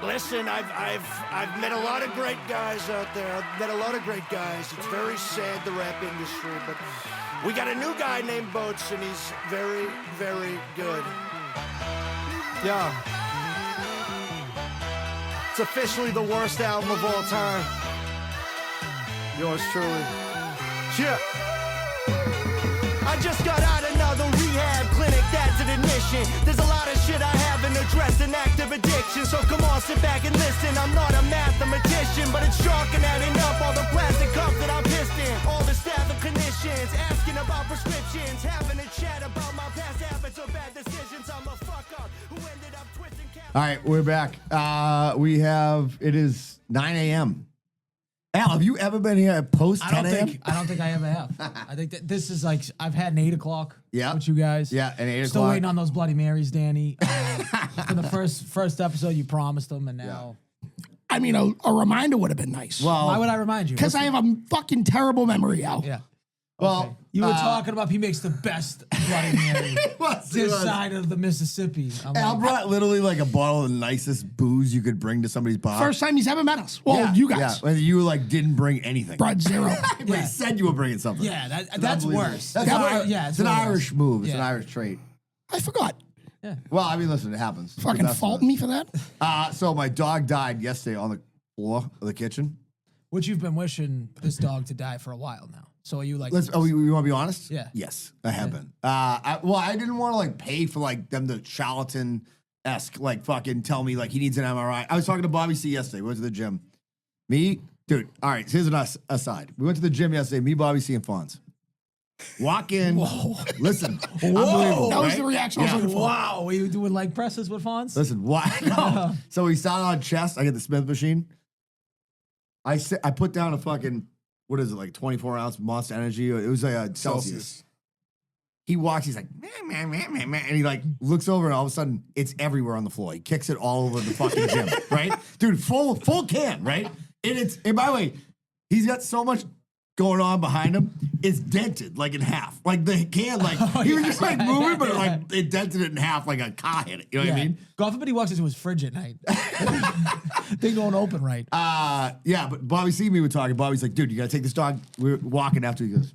Listen, I've met a lot of great guys out there. I've met a lot of great guys. It's very sad, the rap industry, but we got a new guy named Boats, and he's very, very good. Yeah. It's officially the worst album of all time. Yours truly. Yeah. I just got out another rehab clinic, that's an admission. There's a lot of shit I haven't addressed, an active addiction. So come on, sit back and listen. I'm not a mathematician, but it's chalk and adding up all the plastic cups that I'm pissed in. All the staff and clinicians asking about prescriptions, having a chat about my past habits or bad decisions. I'm a fuck up who ended up twisting cap. All right, we're back. It is 9 a.m. Al, have you ever been here at post 10 a.m.? I don't think I ever have. I think that this is like, I've had an 8 o'clock with you guys. Yeah, an 8 Still o'clock. waiting on those Bloody Marys, Danny. For the first episode, you promised them, and now... I mean, a reminder would have been nice. Well, why would I remind you? Because I have a fucking terrible memory, Al. Yeah. well, Okay. You were talking about he makes the best Bloody Mary this side of the Mississippi. I'm Al like, brought literally like a bottle of the nicest booze you could bring to somebody's bar. First time he's ever met us. Well, you guys. Yeah, you like didn't bring anything. Brought zero. But you said you were bringing something. yeah, that's Unbelievable. worse. That's It's an really Irish worse. move. It's an Yeah. Irish trait. I forgot. Yeah. Well, I mean, listen, it happens. Fucking fault me for that. So my dog died yesterday on the floor of the kitchen. Which you've been wishing this dog to die for a while now. So are you like... You want to be honest? Yeah. Yes, I have been. I didn't want to like pay for like them to charlatan-esque like fucking tell me like he needs an MRI. I was talking to Bobby C yesterday. We went to the gym. Dude. All right. Here's an aside. We went to the gym yesterday. Me, Bobby C, and Fonz. Walk in. Whoa. Listen. Whoa. Unbelievable, That was right? the reaction I was looking for. Wow, were you doing leg presses with Fonz? Listen. Why? No. So we started on chest. I get the Smith machine. I put down a fucking, what is it, like 24-ounce Monster Energy? It was like a Celsius. He walks, he's like, man, and he like looks over and all of a sudden it's everywhere on the floor. He kicks it all over the fucking gym, right? Dude, full can, right? And by the way, he's got so much going on behind him, it's dented like in half. Like the can, like he was just like moving, but like it dented it in half like a car hit it. You know what I mean? God forbid he walks into his fridge at night. They don't open right. Yeah, but Bobby see me, we're talking. Bobby's like, dude, you gotta take this dog. We're walking after, he goes,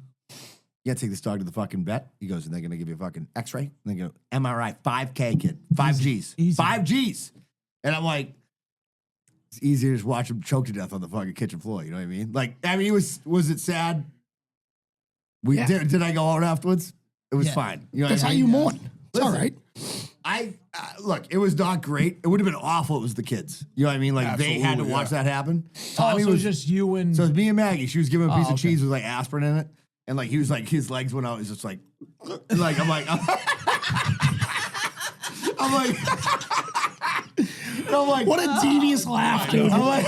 you gotta take this dog to the fucking vet. He goes, and they're gonna give you a fucking x-ray. And they go, MRI, 5K kid, 5 G's. Easy. 5 G's. And I'm like, it's easier to just watch him choke to death on the fucking kitchen floor. You know what I mean? Like, I mean, was it sad? Did I go out afterwards? It was fine. You know That's what I how mean? you mourn. It's all right. Look, it was not great. It would have been awful if it was the kids. You know what I mean? Like, they had to watch that happen. Tommy so it was just you and... So it was me and Maggie. She was giving him a piece of cheese with like aspirin in it. And like, he was like, his legs went out. He was just like, I'm like, I'm like, What a devious laugh, dude. I'm like,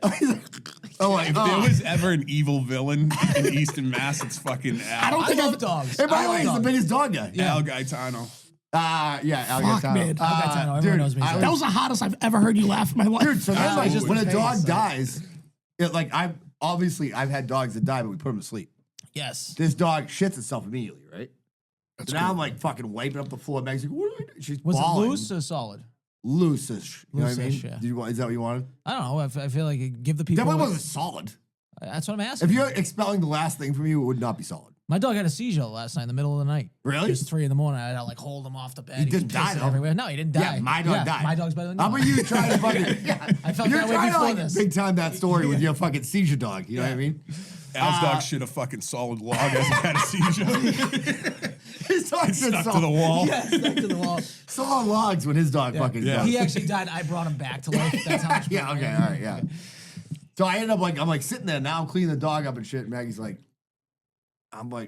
If there was ever an evil villain in Eastern Mass, it's fucking Al. I don't think love dogs. and by the way, he's the biggest dog guy. Al Gaetano. Al Fuck, Gaetano. man. Al Gaetano, everyone knows me. That was the hottest I've ever heard you laugh in my life. Dude, so then like, just when a the dog face, dies, I've had dogs that die, but we put them to sleep. Yes. This dog shits itself immediately, right? So now I'm like fucking wiping up the floor. Meg's like, what are we doing? She's Was bawling. it loose or solid? Loose-ish. You know what I mean? Loose-ish, yeah. Is that what you wanted? I don't know. I feel like it give the people... Definitely wasn't solid. That's what I'm asking. If you're expelling the last thing from you, it would not be solid. My dog had a seizure last night in the middle of the night. Really? It was 3 a.m. I had to like hold him off the bed. He didn't was die, pissing though. everywhere. No, he didn't die. Yeah, my dog died. My dog's better than How about you trying to fucking... I felt You're that way trying to before like this. big time that story with your fucking seizure dog. You know what I mean? Al's dog shit a fucking solid log as he had a seizure. His dog Stuck to the wall. Yeah, stuck to the wall. Saw logs when his dog fucking Yeah. died. He actually died. I brought him back to life. That's how much. Yeah, okay, all right, yeah. So I ended up like, I'm like sitting there now, I'm cleaning the dog up and shit. And Maggie's like,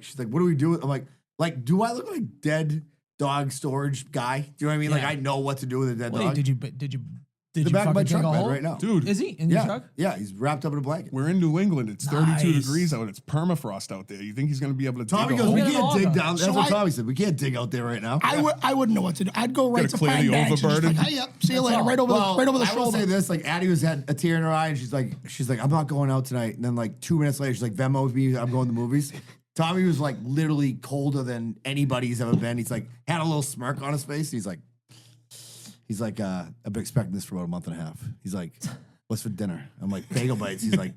she's like, what do we do? I'm like, do I look like dead dog storage guy? Do you know what I mean? Yeah. Like I know what to do with a dead Wait, dog. did you the you back of my fucking truck dig a bed hole? right now. Dude, Is he in your Yeah, truck? yeah, he's wrapped up in a blanket. we're in New England. It's 32 Nice. degrees out. It's permafrost out there. You think he's going to be able to Tommy dig a goes, hole? we Get an can't dig auger. down. That's So what I- Tommy said. We can't dig out there right now. I wouldn't know what to do. I'd go right Gotta to clear pine the bags and just overburden. like, hey, yep, see you later. all. Right over the Well, shoulder. I will say this, like Addie had a tear in her eye and she's like, I'm not going out tonight. And then like 2 minutes later, she's like, Venmo's me, I'm going to the movies. Tommy was like literally colder than anybody's ever been. He's like, had a little smirk on his face. He's like, He's like, I've been expecting this for about a month and a half. He's like, what's for dinner? I'm like, bagel bites. He's like,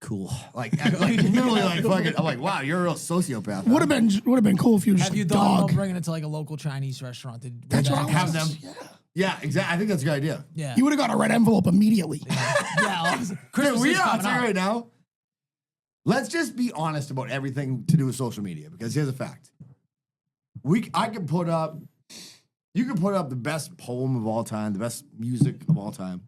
cool. Like literally like fucking. I'm like, wow, you're a real sociopath. Would have been cool if you just Have you like, thought dog. about bringing it to like a local Chinese restaurant? That's what I was have them? Yeah. Yeah, exactly. I think that's a good idea. Yeah. You would have got a red envelope immediately. Yeah. Dude, Christmas we is are coming telling you up. right now. Let's just be honest about everything to do with social media, because here's a fact. I can put up. You can put up the best poem of all time, the best music of all time.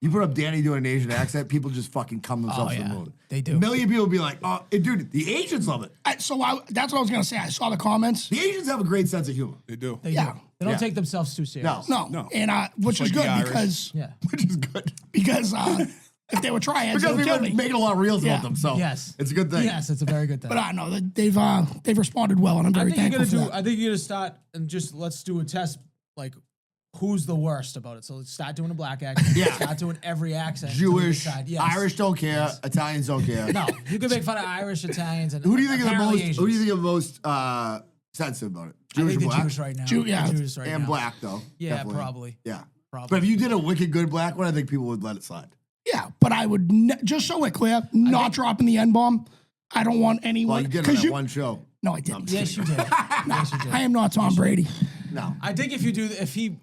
You put up Danny doing an Asian accent, people just fucking come themselves to the moon. They do. A million people be like, oh, dude, the Asians love it. That's what I was gonna say. I saw the comments. The Asians have a great sense of humor. They do. They Yeah. do. They don't Yeah. take themselves too serious. No. No, and which Just is like good the Irish. because Yeah. Which is good. if they were trying, Because they would we've kill been me. making a lot of reels Yeah. about them, so Yes. it's a good thing. Yes, it's a very good thing. But I know that they've responded well, and I'm very thankful for that. I think you're gonna start and just let's do a test. Like, who's the worst about it? So let's start doing a black accent. Yeah. Start doing every accent. until we Jewish, decide. Yes. Irish don't care, Italians don't care. No, you can make fun of Irish, Italians, and Who do you think is the apparently most? Who do you Asians. think is the most sensitive about it? I Jewish think or the black? Jews right now. Yeah. The Jews right And now. black though. Yeah, definitely. probably. Yeah. Probably. But if you did a wicked good black one, I think people would let it slide. Yeah, but I would just so we're clear, not dropping the N bomb. I don't want anyone. Well, you did on that you, one show. No, I didn't. Yes, you did. Yes, you did. I am not Tom Brady. No. I think if he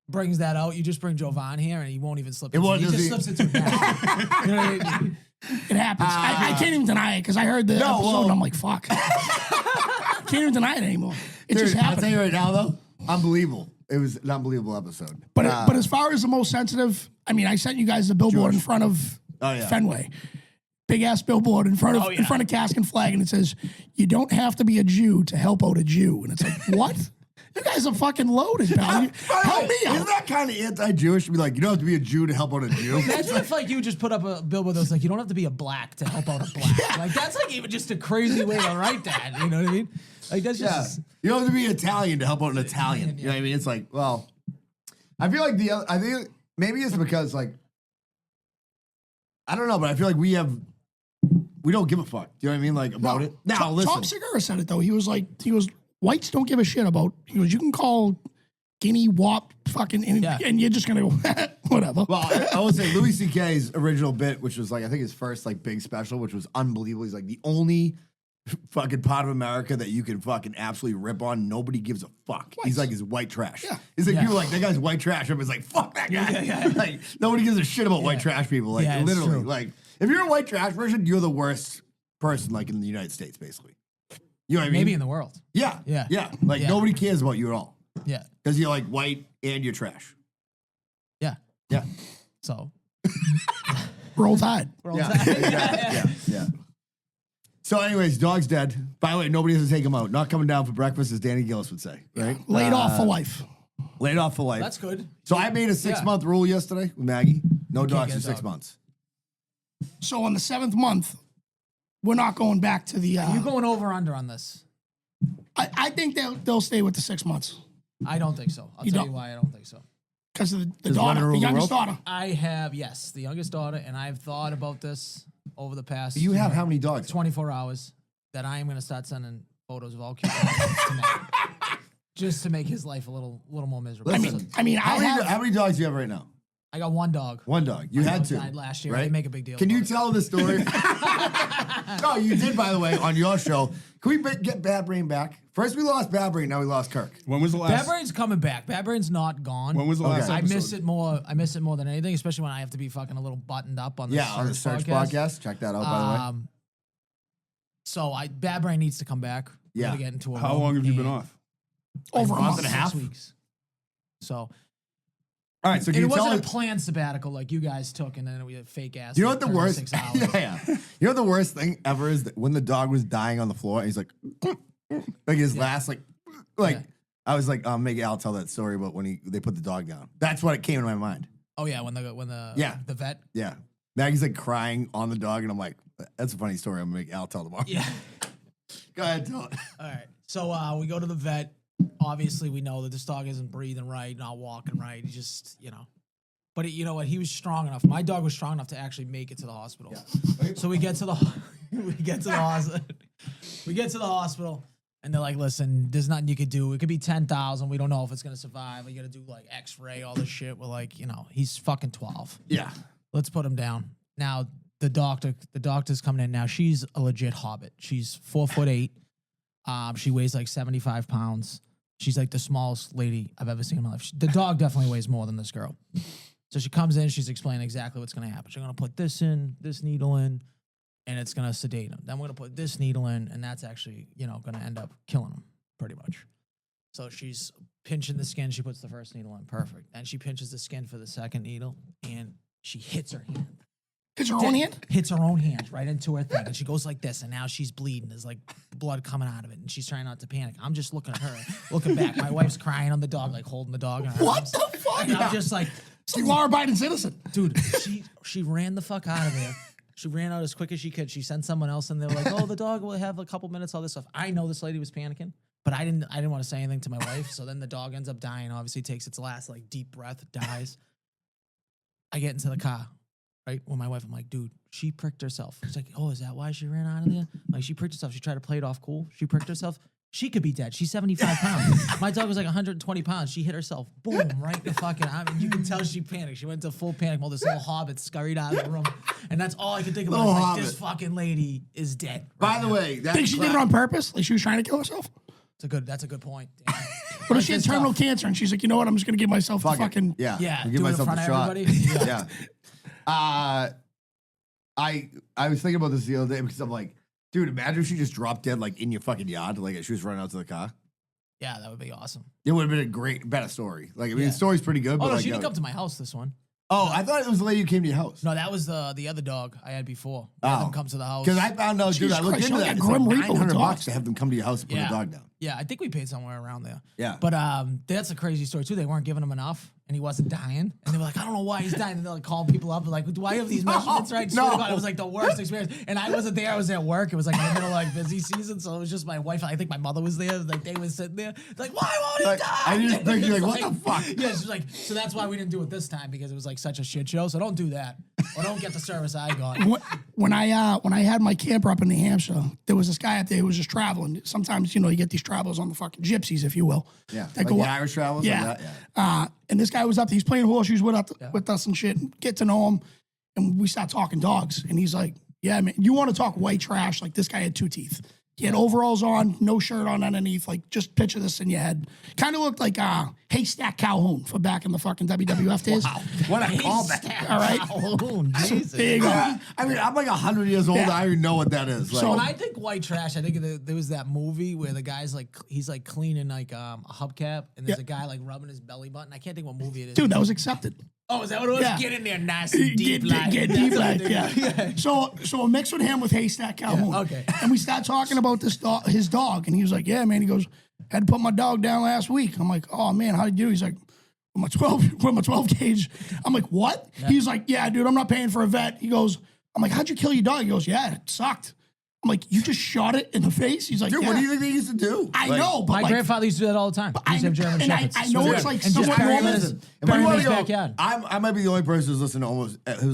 brings that out, you just bring Jovan here and he won't even slip. It won't he just just be- slips into it. Now. You know what I mean? It happens. I can't even deny it because I heard the episode and I'm like, fuck. Can't even deny it anymore. It Dude, just I'll happened. tell you right now though, unbelievable. It was an unbelievable episode. But as far as the most sensitive, I mean, I sent you guys the billboard in front of Fenway. Big ass billboard in front of Cask and Flag, and it says, "You don't have to be a Jew to help out a Jew." And it's like, what? You guys are fucking loaded, pal. Help me out. Isn't that kind of anti-Jewish to be like, you don't have to be a Jew to help out a Jew? That's if like you just put up a billboard that's like you don't have to be a black to help out a black. Like that's like even just a crazy way to write that. You know what I mean? Like that's just You don't have to be Italian to help out an Italian. You know what I mean? It's like, well, I feel like I think maybe it's because like, I don't know, but I feel like we don't give a fuck. Do you know what I mean? Like about it. Now listen. Tom Segura said it though. He was whites don't give a shit about. He goes, you can call Guinea Wop fucking, and you're just gonna go whatever. Well, I would say Louis C.K.'s original bit, which was like I think his first like big special, which was unbelievable. He's like the only fucking part of America that you can fucking absolutely rip on. Nobody gives a fuck. He's like his white trash. Yeah. He's like people are like that guy's white trash. Everybody's like fuck that guy. Like nobody gives a shit about white trash people. Like Yeah, it's literally, true. like if you're a white trash person, you're the worst person like in the United States, basically. You know what I mean? maybe in the world. Yeah. Yeah. Yeah. Like Yeah. nobody cares about you at all Yeah. because you're like white and you're trash. Yeah. Yeah. So Roll Tide. we're all Yeah, set. exactly. Yeah. So, anyways, dog's dead. By the way, nobody has to take him out. Not coming down for breakfast, as Danny Gillis would say. Right? Laid off for life. Laid off for life. That's good. So I made a 6-month rule yesterday with Maggie. No dogs get for a 6 dog. months. So on the 7th month, we're not going back to the. You going over under on this? I think they'll stay with the 6 months I don't think so. I'll You tell don't? you why I don't think so. because of the Does Leonard daughter, rule the the youngest world? daughter. I have the youngest daughter, and I've thought about this over the past. You have how many dogs? 24 hours that I am going to start sending photos of all kids to Matt, just to make his life a little more miserable. Listen, I mean, How I many dogs do you have right now? I got one dog. One dog. You My had dog to. died last year. I Right? didn't make a big deal Can you about it. tell the story? No, you did, by the way, on your show. Can we get Bad Brain back? First we lost Bad Brain, now we lost Kirk. When was the Bad last? Brain's coming back. Bad Brain's not gone. When was the last? I episode? miss it more. I miss it more than anything, especially when I have to be fucking a little buttoned up on the Yeah, on the Search podcast. Check that out, by the way. So Bad Brain needs to come back. We're Yeah. gonna get into a How room, long have you been and off? over a month. and a half? 6 weeks. So All right, so and can it you tell wasn't us? a planned sabbatical like you guys took, and then we had fake ass. You know what the worst? 6 hours. Yeah. You know what the worst thing ever is that when the dog was dying on the floor, and he's like his last Yeah. I was like, maybe I'll tell that story about when they put the dog down. That's what it came to my mind. Oh yeah, when the Yeah. the vet. Yeah, Maggie's like crying on the dog, and I'm like, that's a funny story. I'm gonna make Al tell tomorrow. Yeah. Go ahead, tell it. All right. So we go to the vet. Obviously, we know that this dog isn't breathing right, not walking right. He just, But you know what? He was strong enough. My dog was strong enough to actually make it to the hospital. So we get to the hospital. We get to the hospital, And they're like, listen, there's nothing you could do. It could be 10,000. We don't know if it's gonna survive. You gotta do like X-ray, all this shit. We're like, he's fucking 12. Yeah. Let's put him down. Now the doctor's coming in. Now she's a legit hobbit. She's 4'8". She weighs like 75 pounds. She's like the smallest lady I've ever seen in my life. The dog definitely weighs more than this girl. So she comes in, she's explaining exactly what's going to happen. She's going to put this needle in, and it's going to sedate him. Then we're going to put this needle in, and that's actually, going to end up killing him, pretty much. So she's pinching the skin. She puts the first needle in. Perfect. And she pinches the skin for the second needle, and she hits her hand. Hits her own hand? Hits her own hand right into her thing. And she goes like this, and now she's bleeding. There's like blood coming out of it, and she's trying not to panic. I'm just looking at her, looking back. My wife's crying on the dog, like holding the dog in her What arms. the fuck? And I'm just like, it's like Laura Biden's innocent. dude, she ran the fuck out of there. She ran out as quick as she could. She sent someone else, and they were like, oh, the dog will have a couple minutes, all this stuff. I know this lady was panicking, but I didn't want to say anything to my wife. So then the dog ends up dying, obviously takes its last like deep breath, dies. I get into the car. Right, with my wife, I'm like, dude, she pricked herself. She's like, oh, is that why she ran out of there? Like, she pricked herself. She tried to play it off cool. She pricked herself. She could be dead. She's 75 pounds. My dog was like 120 pounds. She hit herself. Boom, right in the fucking. I mean, you can tell she panicked. She went into full panic mode. This little hobbit scurried out of the room, and that's all I could think about. Little Like, hobbit. this fucking lady is dead. By the way, that's Think she did it on purpose? Like she was trying to kill herself? That's a good point. Damn. What if she had terminal cancer and she's like, you know what? I'm just gonna give myself the fucking. Yeah. Yeah, Give do it in myself front a of shot. everybody. Yeah. I was thinking about this the other day because I'm like, dude, imagine if she just dropped dead like in your fucking yard, like she was running out to the car. Yeah, that would be awesome. It would have been better story. Like, I mean, Yeah. the story's pretty good, Oh but no, like, she didn't come to my house. This one. oh, I thought it was the lady who came to your house. No, that was the other dog I had before. One of them comes to the house. Because I found out, dude, Jesus I looked Christ, into you that. got It's like Grim Reaper with $900 dogs. to have them come to your house and put a dog down. Yeah, I think we paid somewhere around there. Yeah. But that's a crazy story too. They weren't giving him enough, and he wasn't dying. And they were like, I don't know why he's dying. And they're like calling people up, like, do I have these measurements right? Swear to God, it was like the worst experience. And I wasn't there. I was at work. It was like in the middle of like busy season, so it was just my wife. I think my mother was there. Like they were sitting there, like, why won't he Like, die? I just think you're like, It's what the fuck? Yeah, she's like, so that's why we didn't do it this time because it was like such a shit show. So don't do that, or don't get the service I got. When I had my camper up in New Hampshire, there was this guy up there who was just traveling. Sometimes, you get these travelers on the fucking gypsies, if you will. Yeah. That Like go the up- Irish travelers? Yeah. Like that? Yeah. And this guy was up there. He's playing horseshoes with us and shit. Get to know him. And we start talking dogs. And he's like, yeah, man, you want to talk white trash? Like this guy had 2 teeth. He had overalls on, no shirt on underneath. Like, just picture this in your head. Kind of looked like Haystack Calhoun for back in the fucking WWF days. Wow. What a callback. All right. Oh, Jesus. There you go. I mean, I'm like 100 years old. Yeah. I don't even know what that is. Like, So- When I think white trash, I think there was that movie where the guy's like he's like cleaning like a hubcap, and there's a guy like rubbing his belly button. I can't think what movie it is. Dude, that was accepted. Oh, is that what it was? Yeah. Get in there, nice and deep, like Get that's deep what I like, think. yeah. So a mix with him with Haystack Calhoun. Yeah, okay. And we start talking about his dog, and he was like, yeah, man. He goes, had to put my dog down last week. I'm like, oh man, how'd you do? He's like, with my 12 gauge. I'm like, what? He's like, yeah, dude, I'm not paying for a vet. He goes, I'm like, how'd you kill your dog? He goes, yeah, it sucked. I'm like, you just shot it in the face? He's like, dude, yeah. what do you think they used to do? I Like, know, but My like, grandfather used to do that all the time. He used to have German and shepherds. I know Swear it's to like God. and just somewhat bury him in normal. his, Listen, if bury I him in want his to go, backyard. I might be the only person who's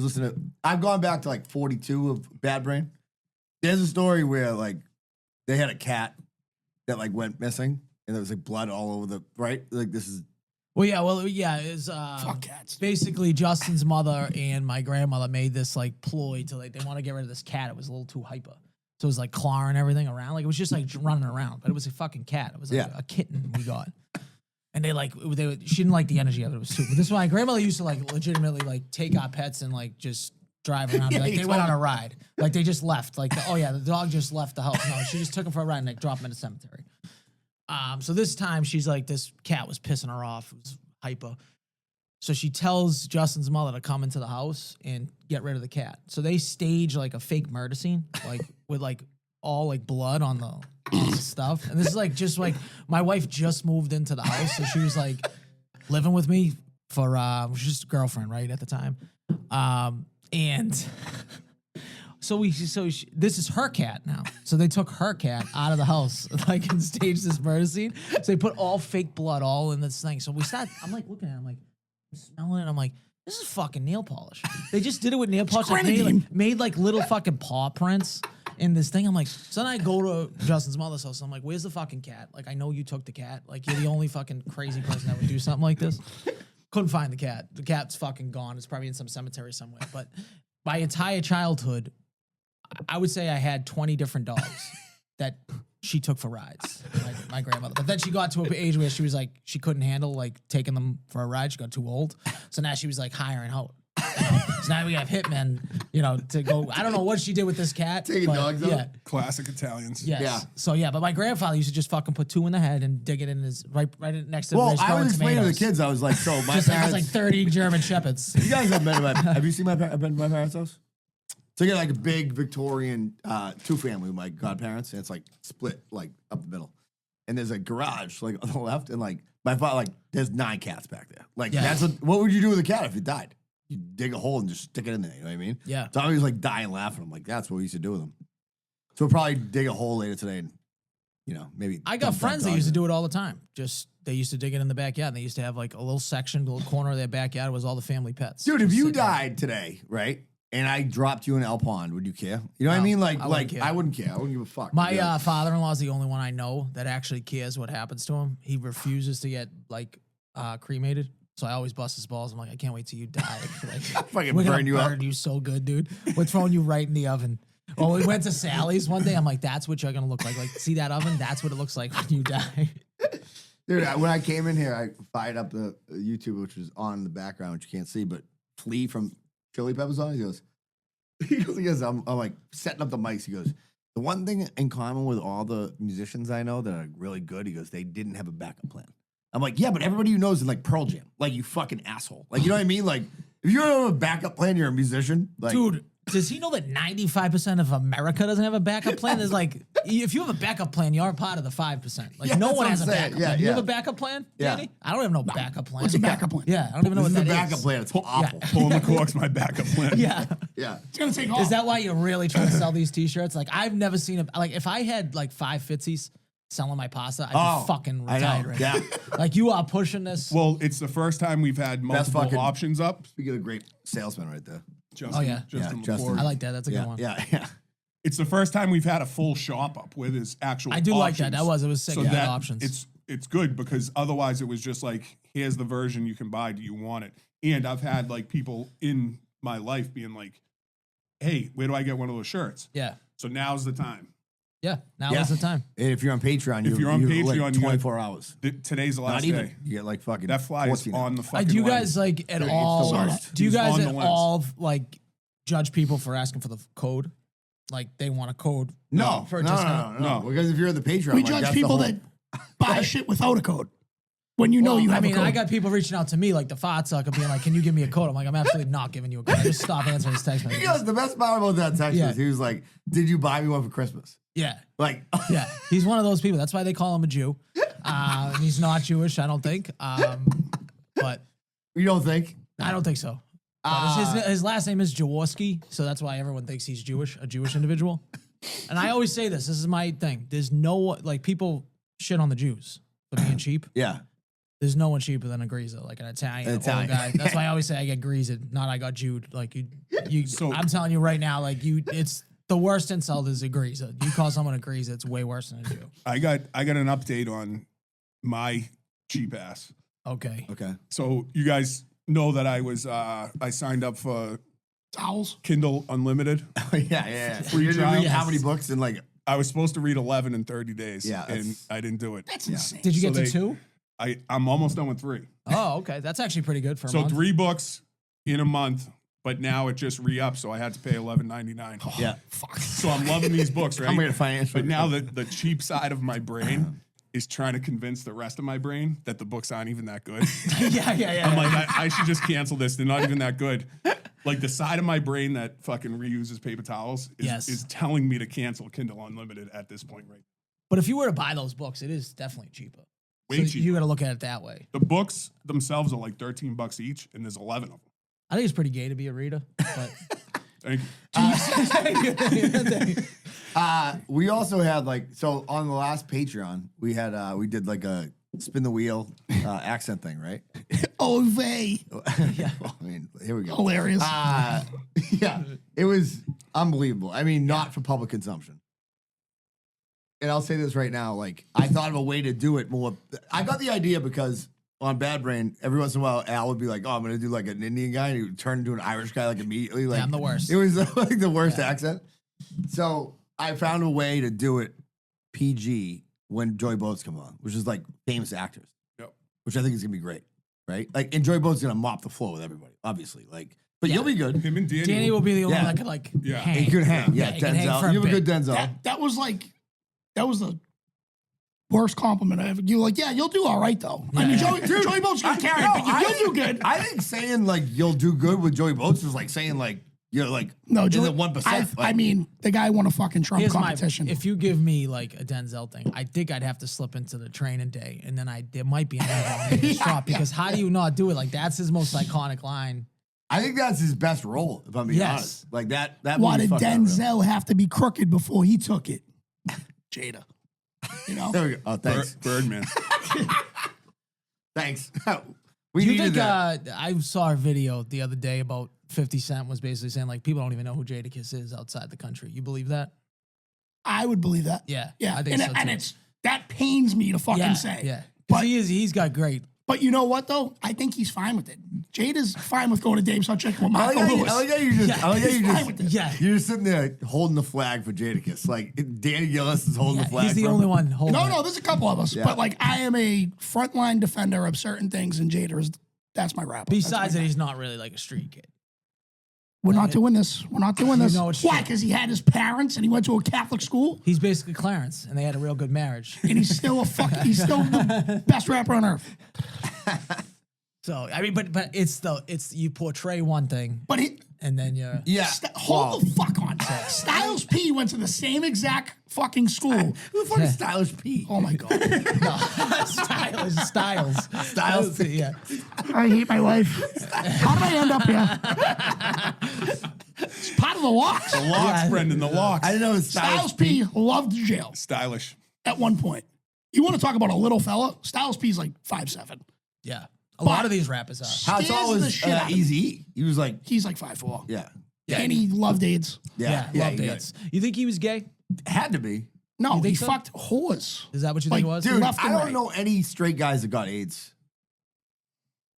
listening to. I've gone back to like 42 of Bad Brain. There's a story where like they had a cat that like went missing, and there was like blood all over the right. Like this is Well, yeah, it's Fuck cats. basically Justin's mother and my grandmother made this like ploy to like they want to get rid of this cat. It was a little too hyper. So it was like clawing everything around. Like it was just like running around, but it was a fucking cat. It was like Yeah. a kitten we got. And she didn't like the energy of it. It was too. But this is why my grandmother used to like legitimately like take our pets and like just drive around. Yeah, Like he they went told on a ride. Like they just left. Like oh yeah, the dog just left the house. No, she just took him for a ride and like dropped him in the cemetery. So this time she's like this cat was pissing her off. It was hyper. So she tells Justin's mother to come into the house and get rid of the cat. So they stage like a fake murder scene, like with like all like blood on the stuff. And this is like just like my wife just moved into the house, so she was like living with me for she was just a girlfriend right at the time. And this is her cat now. So they took her cat out of the house, like and staged this murder scene. So they put all fake blood all in this thing. So I'm like looking at it, I'm like smelling it. I'm like, this is fucking nail polish. They just did it with nail polish. Like, grenadine. made like little fucking paw prints in this thing. I'm like, so then I go to Justin's mother's house. I'm like, where's the fucking cat? Like, I know you took the cat. Like, you're the only fucking crazy person that would do something like this. Couldn't find the cat. The cat's fucking gone. It's probably in some cemetery somewhere. But my entire childhood, I would say I had 20 different dogs that she took for rides, my grandmother. But then she got to an age where she was like, she couldn't handle like taking them for a ride. She got too old. So now she was like hiring out. So now we have hitmen, to go. I don't know what she did with this cat. Taking dogs yeah. out? Classic Italians. Yes. Yeah. So yeah, but my grandfather used to just fucking put 2 in the head and dig it in his right next to Well, the I was explaining to the kids, I was like, so my Just like, parents. it's like 30 German shepherds. You guys have been to have you seen been to my parents' house? So you get like a big Victorian 2-family with my godparents, and it's like split like up the middle. And there's a garage like on the left, and like my father, like there's 9 cats back there. Like Yeah. what would you do with a cat if it died? You dig a hole and just stick it in there. You know what I mean? Yeah. So I was like dying laughing. I'm like, that's what we used to do with them. So we'll probably dig a hole later today, and maybe. I got friends that used to do it all the time. Just they used to dig it in the backyard. And they used to have like a little section, a little corner of their backyard was all the family pets. Dude, if Just you sitting there. died today, right, and I dropped you in El Pond, would you care? You know what I No, mean? Like, I wouldn't care. I wouldn't care. I wouldn't give a fuck. My Yeah. father-in-law is the only one I know that actually cares what happens to him. He refuses to get like cremated. So I always bust his balls. I'm like, I can't wait till you die. Like, Fucking we're gonna burn you up. burn you so good, dude. We're throwing you right in the oven. Oh, we went to Sally's one day. I'm like, that's what you're gonna look like. Like, see that oven? That's what it looks like when you die. Dude, when I came in here, I fired up the YouTube, which was on in the background, which you can't see, but Flea from Chili Peppers on. He goes, I'm like setting up the mics. He goes, the one thing in common with all the musicians I know that are really good, he goes, they didn't have a backup plan. I'm like, yeah, but everybody you know is in like Pearl Jam. Like, you fucking asshole. Like, you know what I mean? Like, if you don't have a backup plan, you're a musician. Like, Dude, does he know that 95% of America doesn't have a backup plan? There's like, if you have a backup plan, you're part of the 5%. Like, Yeah, no that's one what has I'm a saying. backup Yeah, plan. You yeah. have a backup plan, Yeah. Danny? I don't have no backup plan. What's a backup plan? Yeah, I don't even know this what is the that backup is. plan. It's awful. Pulling the cork's my backup plan. Yeah. Yeah. It's gonna take off. Is that why you're really trying to sell these t-shirts? Like, I've never seen it. Like, if I had like 5 Fitsies selling my pasta, I'd be fucking I retired know. right Yeah. now. Like, you are pushing this. Well, it's the first time we've had multiple fucking- options up. Speaking of great salesman right there. Justin, yeah. Justin Yeah, LaFleur. I like that. That's a Yeah, good one. yeah. It's the first time we've had a full shop up with his actual. I do like that. options. It was sick. So You had that options. it's good because otherwise it was just like, here's the version you can buy. Do you want it? And I've had like people in my life being like, hey, where do I get one of those shirts? Yeah. So now's the time. Yeah. Now Yeah. is the time. And if you're on Patreon, If you're on you Patreon, like you got- 24 hours. Today's the last Not even. day. You get like fucking That fly is 14 on the fucking. Do you line. guys like at It's the all? worst. Do you He's guys on at the lens. all like judge people for asking for the code? Like they want a code? No, for a no, discount. no. Because if you're in the Patreon, We like, judge that's the people whole- that buy shit without a code. When you know you I have mean, a code. I got people reaching out to me like the fart sucker being like, "Can you give me a code?" I'm like, "I'm absolutely not giving you a code. I just stop answering his text He messages." goes, the best part about that text Yeah. was he was like, "Did you buy me one for Christmas?" Yeah, Like, yeah. He's one of those people. That's why they call him a Jew. He's not Jewish, I don't think. But you don't think? I don't think so. But his last name is Jaworski, so that's why everyone thinks he's Jewish, a Jewish individual. And I always say this is my thing. There's no, like, people shit on the Jews for being cheap. Yeah. There's no one cheaper than a greaser, like an Italian, An old Italian. guy. That's why I always say I get greased, not I got Jewed. Like you. So- I'm telling you right now, like it's the worst insult is a greaser. You call someone a greaser, it's way worse than a Jew. I got an update on my cheap ass. Okay. Okay. So you guys know that I signed up for towels. Kindle Unlimited. yeah. Free You didn't trial. read how many books in like? I was supposed to read 11 in 30 days. Yeah, And that's- I didn't do it. That's insane. Did you So get to they- 2? I'm almost done with 3. Oh, okay. That's actually pretty good for a So month. 3 books in a month, but now it just re-upped, so I had to pay $11.99. Yeah. Fuck. So I'm loving these books, right? I'm gonna financially. But now the cheap side of my brain is trying to convince the rest of my brain that the books aren't even that good. yeah. I'm like, I should just cancel this. They're not even that good. Like the side of my brain that fucking reuses paper towels is telling me to cancel Kindle Unlimited at this point, right? But if you were to buy those books, it is definitely cheaper. Way So cheaper. you got to look at it that way. The books themselves are like $13 each, and there's 11 of them. I think it's pretty gay to be a reader, but Thank you. We also had like, so on the last Patreon, we had we did like a spin the wheel accent thing, right? Oh, vey. Yeah. Well, I mean, here we go. Hilarious. Yeah, it was unbelievable. I mean, not for public consumption. And I'll say this right now, like, I thought of a way to do it more. I got the idea because on Bad Brain, every once in a while, Al would be like, oh, I'm going to do like an Indian guy, and he would turn into an Irish guy like immediately. Like, I'm the worst. It was like the worst accent. So I found a way to do it PG when Joy Boats come on, which is like famous actors, which I think is going to be great, right? Like, and Joy Boats going to mop the floor with everybody, obviously. Like, but you'll be good. Him and Danny. Danny will be the only one that could like hang. He could hang. Yeah, he could hang for Denzel. You have a bit. good Denzel. That was the worst compliment I ever. You were like, yeah, you'll do all right though. I mean, Joey Boat's gonna carry it, but you'll do good. I think saying like you'll do good with Joey Boats is like saying like you're like no, in Joey, the 1%. I mean, the guy won a fucking Trump Here's competition. if you give me like a Denzel thing, I think I'd have to slip into the training day, and then there might be an drop because how do you not do it? Like that's his most iconic line. I think that's his best role, if I'm being honest. Like that. Why movie did fucked up, Denzel have to be crooked before he took it? Jada. You know? There we go. Oh, thanks. Birdman. Thanks. Do you think I saw a video the other day about 50 Cent was basically saying like people don't even know who Jadakiss is outside the country. You believe that? I would believe that. Yeah. Yeah. I think so too. And that pains me to fucking say. Yeah. But he's got great. But you know what though? I think he's fine with it. Jada's fine with going to Dave's Hot Chicken with Marco Lewis. I like how you just Yeah. You're just sitting there holding the flag for Jadakiss. Like Danny Gillis is holding the flag. He's the for him. only one holding it. No, there's a couple of us. Yeah. But like I am a frontline defender of certain things, and Jada is that's my rap. Besides that, he's not really like a street kid. We're not doing this. We're not doing this. know it's Why? true. Because he had his parents and he went to a Catholic school, He's basically Clarence, and they had a real good marriage. and he's still he's still the best rapper on earth. So I mean, but it's you portray one thing, But he and then you hold the fuck on. Styles P went to the same exact fucking school. Who the fuck is Stylish P? Oh my god. Styles. Yeah. I hate my life. How did I end up here? It's part of the locks. The locks, Brendan, the locks. I didn't know it was Styles P loved jail Stylish. at one point. You want to talk about a little fella? Styles P's like 5'7". Yeah. A lot of these rappers are. How tall the was shit out of him. Eazy-E? He was like, He's like 5'4". yeah. And he loved AIDS. Yeah. Love dates. You think he was gay? Had to be. No, he think so? fucked whores. Is that what you Like, think it was? Dude, Left I and don't right. know any straight guys that got AIDS.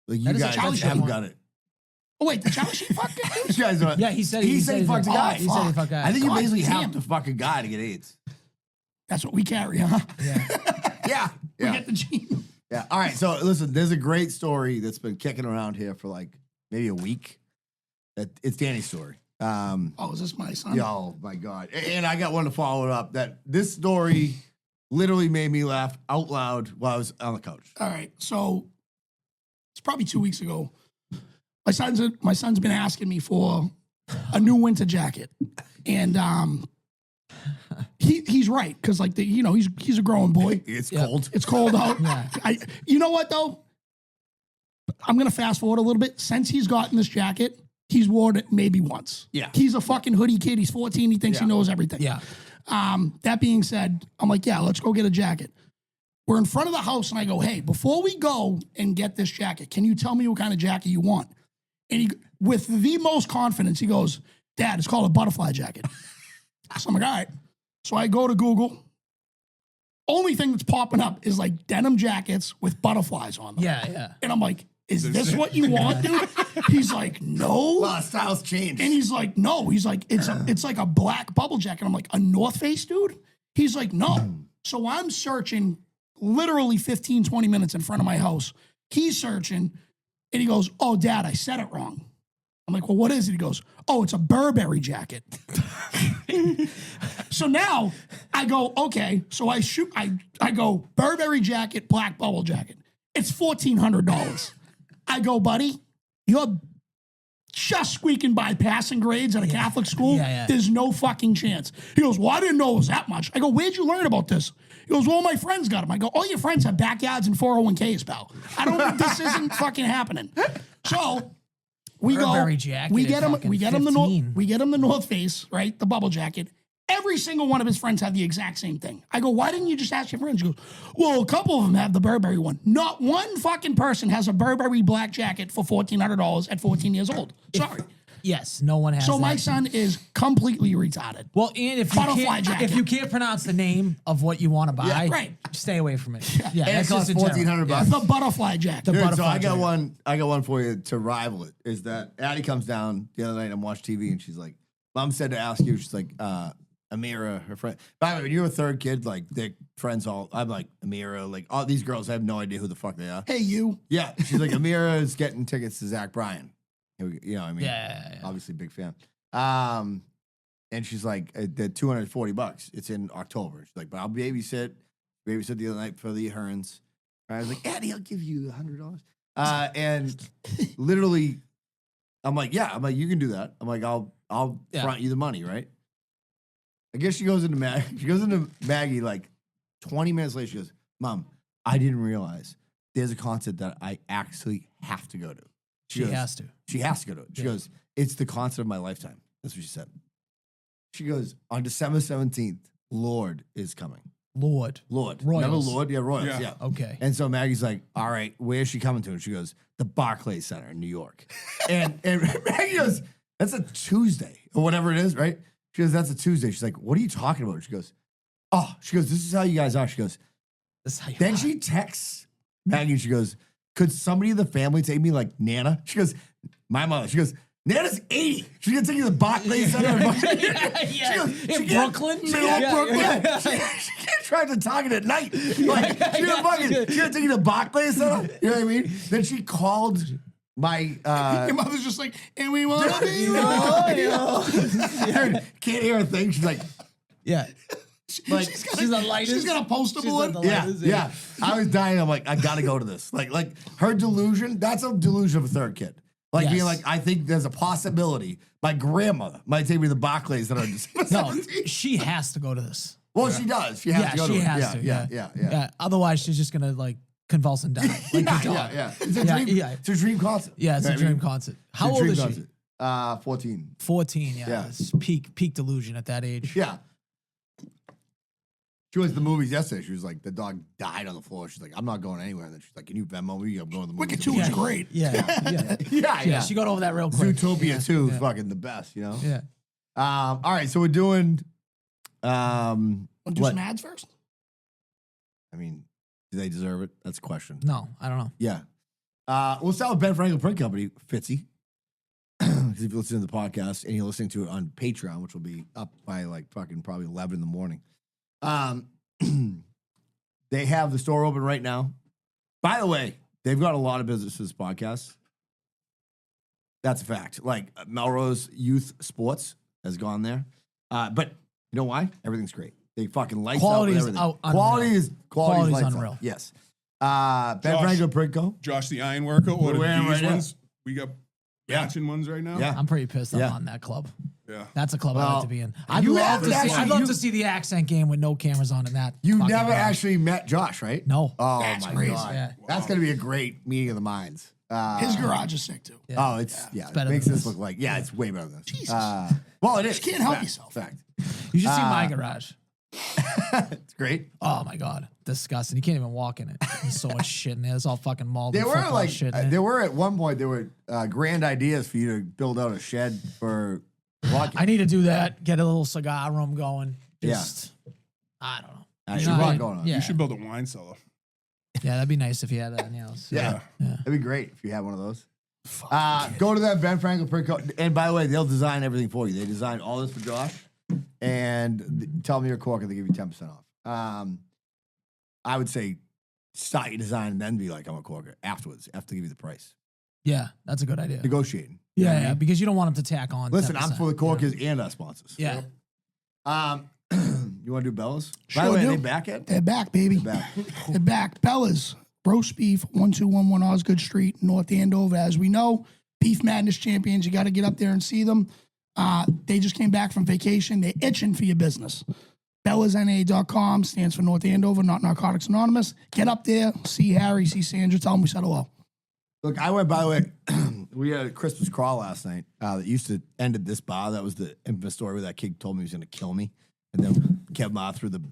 Like you That is a guys Charlie haven't Sheen got one. it. Oh wait, the Charlie Sheen fucked it? You guys don't. Yeah, he said he he fucked a fucked- guy. He said he fucked guys. I think you God basically damn. have to fuck a guy to get AIDS. That's what we carry, huh? Yeah. We Yeah. get the gene. Yeah. All right. So listen, there's a great story that's been kicking around here for like maybe a week. It's Danny's story. Oh, is this my son? Oh my God. And I got one to follow it up. That this story literally made me laugh out loud while I was on the couch. All right. So it's probably 2 weeks ago. My son's been asking me for a new winter jacket. And he's right, because like he's a growing boy. It's Yeah. cold. It's cold out. Yeah. You know what though? I'm gonna fast forward a little bit. Since he's gotten this jacket, he's worn it maybe once. Yeah. He's a fucking hoodie kid. He's 14. He thinks he knows everything. Yeah. That being said, I'm like, yeah, let's go get a jacket. We're in front of the house, and I go, hey, before we go and get this jacket, can you tell me what kind of jacket you want? And he, with the most confidence, he goes, Dad, it's called a butterfly jacket. So I'm like, all right. So I go to Google. Only thing that's popping up is like denim jackets with butterflies on them. Yeah. And I'm like, is this what you want, dude? He's like, no. Well, styles changed. And he's like, no. He's like, it's like a black bubble jacket. I'm like, a North Face, dude? He's like, no. So I'm searching literally 15, 20 minutes in front of my house. He's searching, and he goes, oh, Dad, I said it wrong. I'm like, well, what is it? He goes, oh, it's a Burberry jacket. So now I go, okay. So I go, Burberry jacket, black bubble jacket. It's $1,400. I go, buddy, you're just squeaking by passing grades at a Catholic school. Yeah. There's no fucking chance. He goes, well, I didn't know it was that much. I go, where'd you learn about this? He goes, well, my friends got them. I go, all your friends have backyards and 401ks, pal. This isn't fucking happening. So we Burberry go, jacket we at get him fucking the 15. we get him the North Face, right? The bubble jacket. Every single one of his friends had the exact same thing. I go, why didn't you just ask your friends? He goes, well, a couple of them have the Burberry one. Not one fucking person has a Burberry black jacket for $1,400 at 14 years old. Sorry. Yes, no one has. So that. my son is completely retarded. Well, and if you can't pronounce the name of what you want to buy, Yeah, right. stay away from it. Yeah, And it that's costs just a general. $1,400. The butterfly jacket. Dude, so butterfly I got jacket. one. I got one for you to rival it. Is that Addie comes down the other night and I'm watching TV and she's like, "Mom said to ask you." She's like, "Amira, her friend." By the way, when you're a third kid, like their friends all. I'm like Amira, like all these girls. I have no idea who the fuck they are. Hey, you. Yeah, she's like Amira is getting tickets to Zach Bryan. You know, what I mean, Yeah. obviously big fan. And she's like, the $240. It's in October. She's like, but I'll babysit the other night for the Hearns. I was like, Addie, I'll give you $100. And literally, I'm like, yeah. I'm like, you can do that. I'm like, I'll front you the money, right? I guess she goes into Maggie like 20 minutes later. She goes, Mom, I didn't realize there's a concert that I actually have to go to. She has to. She has to go to it. She goes, it's the concert of my lifetime. That's what she said. She goes, on December 17th, Lord is coming. Lord. Royals. Remember Lord? Yeah, Royals. Yeah. Okay. And so Maggie's like, all right, where's she coming to? And she goes, the Barclays Center in New York. and Maggie goes, that's a Tuesday or whatever it is, right? She goes, that's a Tuesday. She's like, what are you talking about? She goes, this is how you guys are. She goes, This is how you then are. she texts Maggie and she goes, could somebody in the family take me like Nana? She goes, my mother. She goes, Nana's 80. She's going to take you to the Barclays Center. In Brooklyn? Middle of Brooklyn. She can't drive to Target at night. Like, she's going to take you to the Barclays Center. You know what I mean? Then she called my... Your mother's just like, and we want to be royal. Dude, can't hear a thing. She's like... Yeah. Like, She's the lightest. She's got a poster She's board. the lightest, yeah. I was dying. I'm like, I got to go to this. Like her delusion, that's a delusion of a third kid. Like being like, I think there's a possibility my grandmother might take me to the Barclays that are No, she has to go to this. Well, she does. She has to go to she it. has to. Yeah. Otherwise, she's just gonna like convulse and die. Like your dog. It's a dream. It's a dream concert. Yeah, it's You a know what I dream mean? concert. It's How a old dream is she? concert. 14. 14. Yeah. It's peak delusion at that age. Yeah. She went to the movies yesterday. She was like, the dog died on the floor. She's like, I'm not going anywhere. And then she's like, can you Venmo me? I'm going to the movies. Wicked 2 is great. Yeah. She got over that real quick. Zootopia 2 is fucking the best, you know? Yeah. All right, so we're doing. Want to do some ads first? I mean, do they deserve it? That's a question. No, I don't know. Yeah. We'll start with Ben Franklin Print Company, Fitzy. Because if you listen to the podcast and you're listening to it on Patreon, which will be up by like fucking probably 11 in the morning, they have the store open right now. By the way, they've got a lot of business for this podcast. That's a fact. Like Melrose Youth Sports has gone there. But you know why? Everything's great. They fucking lights Quality's out with everything. unreal. Quality's lights unreal. Out. Yes. Ben Franklin Print Co. Josh, the iron worker, ordered wearing these right ones. We got matching ones right now. Yeah. I'm pretty pissed I'm Yeah. on that club. Yeah. That's a club I'd like to be in. I'd you love haven't actually- to see the accent game with no cameras on in that. You fucking never garage. actually met Josh, right? No. Oh That's my crazy. god, Yeah. that's gonna be a great meeting of the minds. His garage is sick too. Oh, it's better makes than this this. look like it's way better than this. Jesus. Well, it is. You can't help Fact. yourself. Fact. You should see my garage. It's great. Oh my god, disgusting! You can't even walk in it. There's so much shit in there. It's all fucking mold. There and were football like shit. In there it. were at one point there were grand ideas for you to build out a shed for walking. I need to do that. Get a little cigar room going. Just, I don't know. There's a lot going on. Yeah. You should build a wine cellar. Yeah, that'd be nice if you had that in the house. Yeah. Yeah. That'd be great if you had one of those. Go to that Ben Franklin Print Co. And by the way, they'll design everything for you. They designed all this for Josh. And tell them you're a corker, they give you 10% off. I would say start your design and then be like, I'm a corker afterwards, after they give you the price. Yeah, that's a good idea. Negotiating. You know what I Yeah, mean? because you don't want them to tack on. Listen, I'm 10%. for the corkers and our sponsors. Yeah. You want to do Bella's? By the Sure way, do. are they back yet? They're back, baby. They're back. They're back. Bella's Roast Beef, 1211 Osgood Street, North Andover. As we know, Beef Madness champions. You got to get up there and see them. They just came back from vacation. They're itching for your business. BellasNA.com stands for North Andover, not Narcotics Anonymous. Get up there, see Harry, see Sandra, tell them we said hello. Look, I went, by the way, we had a Christmas crawl last night that used to end at this bar. That was the infamous story where that kid told me he was going to kill me. And then Kevin threw the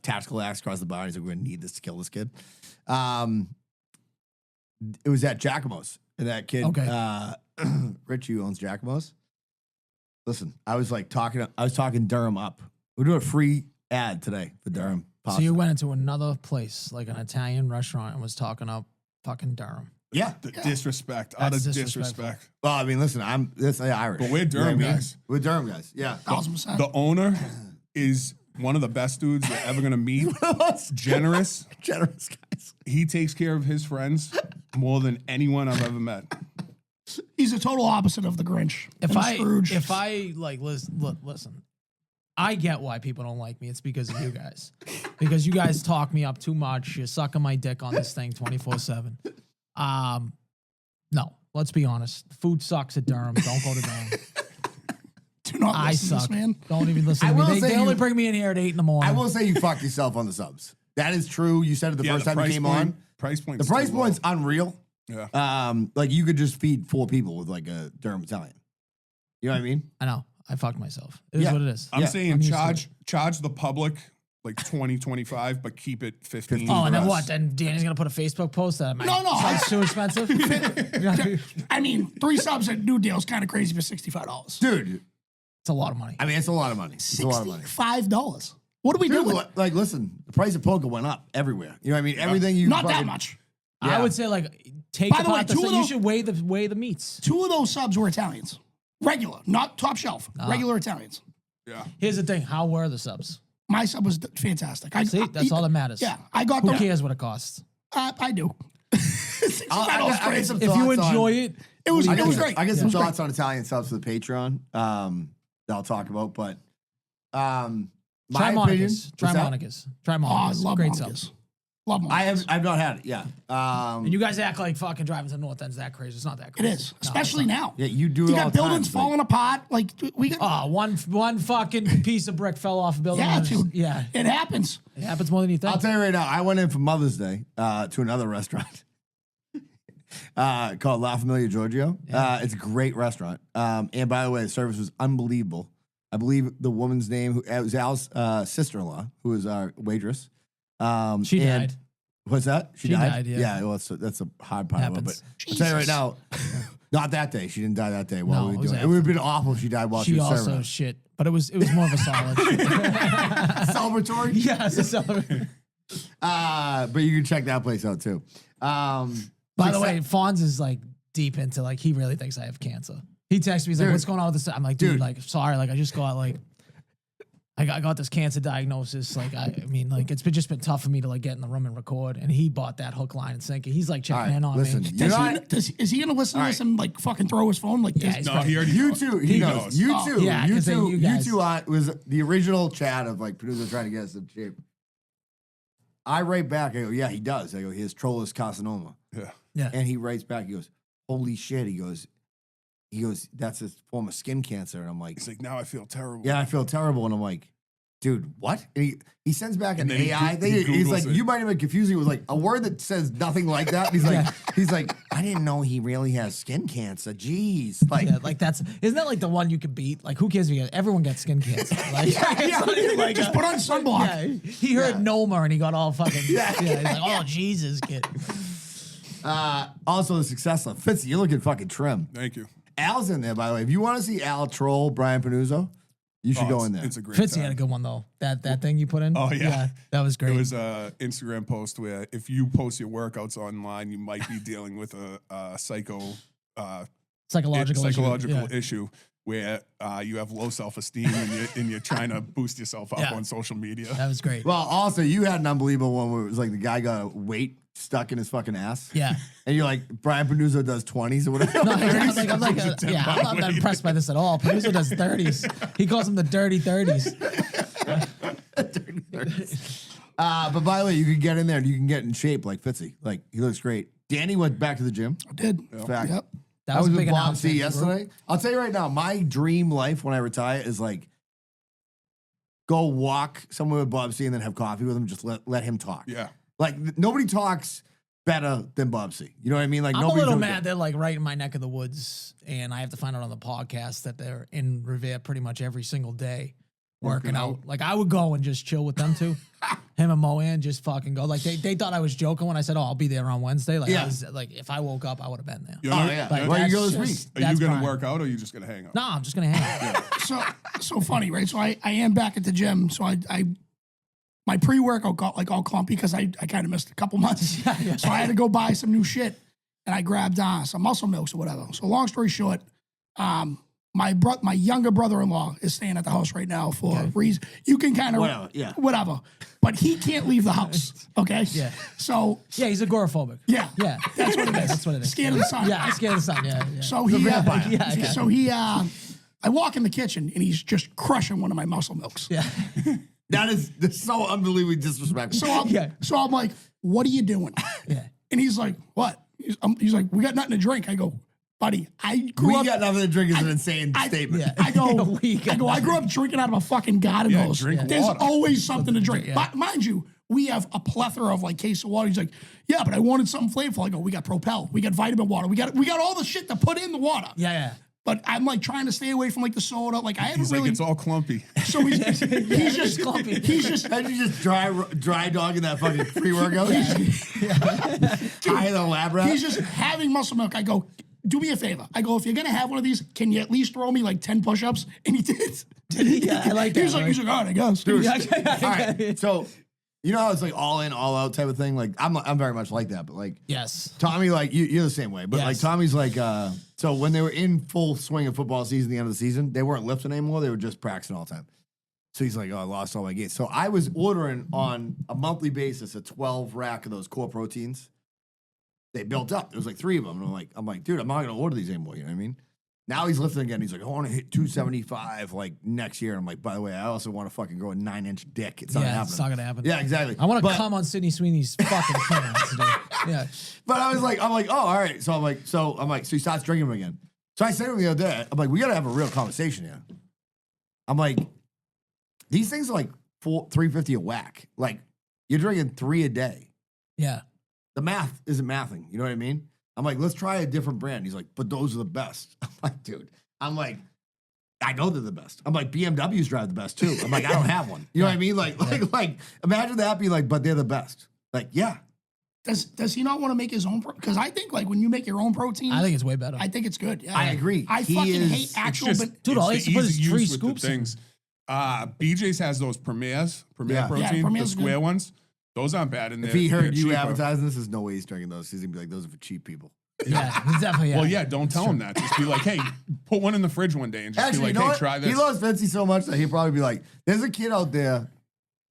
tactical axe across the bar. He's like, we're going to need this to kill this kid. It was at Giacomo's. And that kid, Rich, who owns Giacomo's. Listen, I was talking Durham up. We're doing a free ad today for Durham. So you went into another place, like an Italian restaurant, and was talking up fucking Durham. Yeah. The disrespect. That's Out of disrespectful. disrespect. Well, I mean, listen, this Irish. But we're Durham guys. We're Durham guys. Yeah. 1,000%. The owner is one of the best dudes you're ever going to meet. Generous. Generous guys. He takes care of his friends more than anyone I've ever met. He's a total opposite of the Grinch. If and I Scrooge. like listen, I get why people don't like me. It's because of you guys. Because you guys talk me up too much. You're sucking my dick on this thing 24/7. No, let's be honest. Food sucks at Durham. Don't go to Durham. Do not I listen to this suck. man. Don't even listen I to me. will They say only you- bring me in here at 8 in the morning. I will say you fucked yourself on the subs. That is true. You said it the first the time you came on. Price point. The price point's unreal. Yeah. Like you could just feed 4 people with like a Durham Italian. You know what I mean? I know. I fucked myself. It is Yeah. what it is. I'm Yeah. saying I'm used to charge the public like 20, 25, but keep it 15. Oh, and for then us. what? Then Danny's gonna put a Facebook post that my No, sub's too expensive. It's I mean, 3 subs at New Deal is kind of crazy for $65. Dude, a lot of money. I mean, it's a lot of money. It's a lot of money. $65. What are we Dude, doing? like, listen, the price of poker went up everywhere. You know what I mean? Everything you Not that fucking- much. Yeah. I would say like take By the way, apart the two stuff. of You those- should weigh the meats. 2 of those subs were Italians. Regular, not top shelf. Regular Italians. Yeah. Here's the thing: how were the subs? My sub was fantastic. See, that's all that matters. Yeah, I got Who the. cares what it costs? I do. $65 I get some If you thoughts on- enjoy it, It was I great. get It some was great. thoughts on Italian subs for the Patreon that I'll talk about, but my try opinion. Monica's. Try what's that? Monica's. Try Oh, I Monica's. love Great Monica's. subs. Love Monica's. I've not had it. Yeah. And you guys act like fucking driving to North End's that crazy. It's not that It crazy. is, No, especially it's not. now. Yeah, you do it You all got the time. buildings It's like- falling apart. Like we got. Oh, one fucking piece of brick fell off a building. Yeah, and it's- dude. Yeah, It happens. it happens more than you think. I'll tell you right now, I went in for Mother's Day to another restaurant called La Familia Giorgio. It's a great restaurant. And by the way, the service was unbelievable. I believe the woman's name, it was Al's sister-in-law, who was our waitress. She and- died. What's that? She died, yeah. Yeah, well, that's a hard part of it. Happens. But I'll tell you right Jesus. now, not that day. She didn't die that day while No, we it were was doing it. It after. would have been awful if she died while she She was serving also us. shit, but it was more of a solid shit. Celebratory? Yeah, it's a solid. But you can check that place out too. By the way, Fonz is like deep into like he really thinks I have cancer. He texts me, he's like, Dude. "What's going on with this?" I'm like, "Dude, Dude. like, sorry, like I just got like, I got this cancer diagnosis. Like, I mean, like it's been tough for me to like get in the room and record." And he bought that hook, line, and sinker. He's like checking All right, in on listen, me. you know Is he going to listen to this and like fucking throw his phone? Like, Yeah, this? he's No, probably- he already You knows. two, He he knows. knows. You Oh, two, yeah, you 'cause they- two, you you guys- two was the original chat of like producer trying to get us in shape. I write back, I go, yeah, he does. I go, he has Trollus carcinoma. Yeah. Yeah. And he writes back, he goes, holy shit. He goes, that's a form of skin cancer. And I'm like, He's like, now I feel terrible. yeah, I feel terrible. And I'm like, dude, what? And he sends back an And then he AI Goo- thing. he He's Googles like, it. you might have been confusing it with like a word that says nothing like that. And he's like, I didn't know he really has skin cancer. Jeez. Like, Yeah, like isn't that like the one you could beat? Like, who cares if you everyone gets skin cancer? Like, it's not even like Just put on sunblock. Yeah, he heard Noma and he got all fucking Yeah. He's like, oh Jesus, kid. also the success of Fitzy, you're looking fucking trim. Thank you. Al's in there, by the way. If you want to see Al troll Brian Panuzzo, you should go in there. It's a great Fitzy time. had a good one though. That thing you put in. Oh, yeah. that was great. It was a Instagram post where if you post your workouts online, you might be dealing with a psychological issue where you have low self-esteem and you're trying to boost yourself up Yeah. on social media. That was great. Well, also, you had an unbelievable one where it was like the guy got a weight stuck in his fucking ass. Yeah. And you're like, Brian Panuzzo does 20s or whatever. No, I'm not that impressed by this at all. Producer does 30s. He calls them the dirty 30s. But by the way, you can get in there and you can get in shape like Fitzy. Like, he looks great. Danny went back to the gym. I did. Fact. Yep. That I was was a big with Bob announcement. C yesterday. I'll tell you right now, my dream life when I retire is like go walk somewhere with Bob C and then have coffee with him. Just let him talk. Yeah. Like nobody talks better than Bob C. You know what I mean? Like I'm a nobody's little doing mad they're like right in my neck of the woods, and I have to find out on the podcast that they're in Revere pretty much every single day. working out. Like I would go and just chill with them too. Him and Moan just fucking go. Like they thought I was joking when I said, "Oh, I'll be there on Wednesday." Like, I was, like if I woke up, I would have been there. You know, Like, Where you go that's this week? just- Are you that's gonna prime. work out or are you just gonna hang out? No, I'm just gonna hang out. So funny, right? So I am back at the gym. So I my pre-workout got like all clumpy because I kind of missed a couple months. So I had to go buy some new shit, and I grabbed some muscle milks or whatever. So long story short, my younger brother-in-law is staying at the house right now for reason. You can kind of whatever, but he can't leave the house. Okay. Yeah. So Yeah, he's agoraphobic. yeah, Yeah, that's what it is. That's what it is. Scared of the sun. Yeah, I'm scared of the sun. Yeah. So he, Yeah. so he, I walk in the kitchen and he's just crushing one of my muscle milks. Yeah. That's so unbelievably disrespectful. So I'm like, what are you doing? Yeah. And he's like, what? He's like, we got nothing to drink. I go, buddy, I grew We up. got nothing to drink is an insane statement. Yeah. I go, We got I grew up drinking out of a fucking garden hose. drink There's water. always something to drink. But mind you, we have a plethora of like case of water. He's like, yeah, but I wanted something flavorful. I go, we got Propel, we got vitamin water, we got all the shit to put in the water. Yeah. But I'm like trying to stay away from like the soda. Like I haven't He's really. like, it's all clumpy. So he's just clumpy. He's just Imagine you just dry dogging that fucking pre-workout. Higher than a lab rat. he's just having muscle milk. I go, do me a favor. I go, if you're gonna have one of these, can you at least throw me like 10 push-ups? And he did. Yeah, I like that. He's like, all right, I guess. Dude, All right, so you know how it's like all in, all out type of thing. Like I'm very much like that, but like Yes. Tommy, like you're the same way. But like Yes. Tommy's like, so when they were in full swing of football season, the end of the season, they weren't lifting anymore. They were just practicing all the time. So he's like, oh, I lost all my gains. So I was ordering on a monthly basis a 12 rack of those core proteins. They built up. There was like 3 of them. And I'm like, dude, I'm not gonna order these anymore. You know what I mean? Now he's lifting again. He's like, I want to hit 275 like next year. And I'm like, by the way, I also want to fucking grow a 9-inch dick. It's not Yeah, happening. it's not gonna happen. Yeah, exactly. I want to But- come on Sydney Sweeney's fucking camera today. Yeah. But I'm like, oh, all right. So he starts drinking them again. So I said to him the other day, I'm like, we gotta have a real conversation here. I'm like, these things are like $3.50 a whack. Like, you're drinking 3 a day. Yeah. The math isn't mathing. You know what I mean? I'm like, let's try a different brand. He's like, but those are the best. I'm like, dude. I'm like, I know they're the best. I'm like, BMWs drive the best too. I'm like, I don't have one. You know what I mean? Like, imagine that being like, but they're the best. Like, yeah. Does he not want to make his own? Because I think like when you make your own protein, I think it's way better. I think it's good. Yeah. I agree. I He fucking is- hate actual, It's but Dude, all he it's has to put is easy 3 use with the scoops in. things. BJ's has those Premier Yeah. protein, Premier's the square good. ones. Those aren't bad in there. If he heard They're you cheaper. advertising this, there's no way he's drinking those. He's gonna be like, those are for cheap people. Yeah, it's definitely. Well, yeah, don't tell him that. Just be like, hey, put one in the fridge one day and just Actually, be you like, know hey, what? try this. He loves Vinci so much that he'd probably be like, there's a kid out there.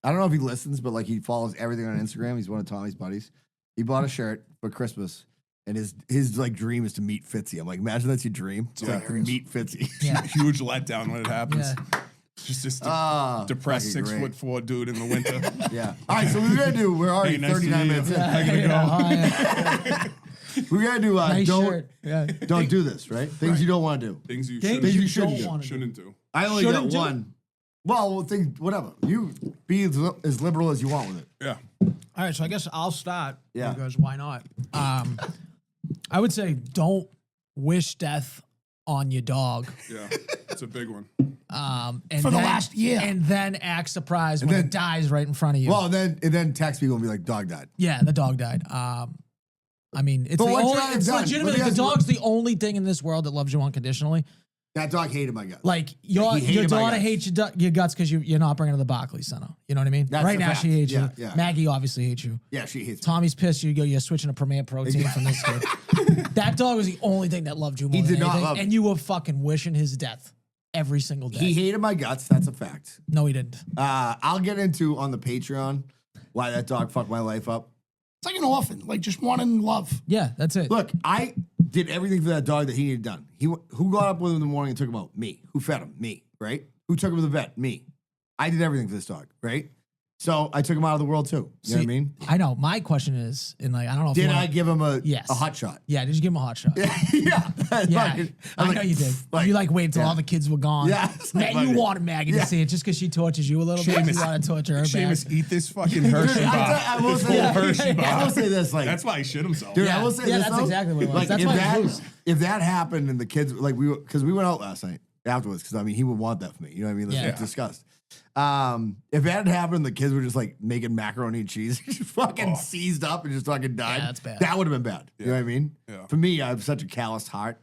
I don't know if he listens, but like he follows everything on Instagram. He's one of Tommy's buddies. He bought a shirt for Christmas, and his like dream is to meet Fitzy. I'm like, imagine that's your dream. It's like to meet Fitzy. Yeah. Huge letdown when it happens. Yeah. Just this Ah, depressed fucking great. 6'4" dude in the winter. Yeah. All right, so we're gonna do. We're already Hey, nice to 39 meet minutes you. in. I gotta go. Yeah. We're gonna do. Nice don't shirt. Yeah. don't do this, right? Things you don't want to do. Things you Things shouldn't, you shouldn't don't do. want to do. shouldn't do. I only Shouldn't got do? one. Well, things whatever. You be as liberal as you want with it. Yeah. All right, so I guess I'll start. Yeah. Because why not? I would say don't wish death on your dog. Yeah. It's a big one. And For the then- last year. And then act surprised when then- it dies right in front of you. Well, and then text people and be like, dog died. Yeah, the dog died. I mean, it's But the what only, should I have it's done? legitimately Let me the ask you- dog's the only thing in this world that loves you unconditionally. That dog hated my guts. Like your He hated my daughter guts. hates your guts because you're not bringing her to the Barclays Center. You know what I mean? That's right a now fact. she hates Yeah, you. yeah. Maggie obviously hates you. Yeah, she hates me. Tommy's pissed you're switching to Premier Protein from this kid. That dog was the only thing that loved you more He than did not anything, love me. and you were fucking wishing his death every single day. He hated my guts. That's a fact. No, he didn't. I'll get into on the Patreon why that dog fucked my life up. it's like an orphan, like just wanting love. Yeah, that's it. Look, I did everything for that dog that he needed done. Who got up with him in the morning and took him out? Me. Who fed him? Me. Right? Who took him to the vet? Me. I did everything for this dog. Right? So I took him out of the world too. You know what I mean? I know. My question is, and like I don't know if you Did wanna- I give him a Yes. hot shot? Yeah, did you give him a hot shot? Yeah. Yeah, Fucking- I I'm know like, you did. like, you like waited till yeah. all the kids were gone. Yeah. Man, you wanted Maggie Yeah. to see it just because she tortures you a little bit. Seamus. You want to torture her back. Seamus, eat this fucking Hershey bar. I will This say- whole Hershey bar. I will say this, like, That's why he shit himself. dude, Yeah. I will say Yeah, this. that's though. exactly what it was. Like, That's if why he that, lose. if that happened and the kids, like, because we went out last night afterwards, because I mean, he would want that for me. You know what I mean? Let's Yeah. discussed. If it had happened, the kids were just like making macaroni and cheese, just fucking seized up and just fucking died. Yeah, that's bad. That would have been bad. You know what I mean? Yeah. For me, I have such a calloused heart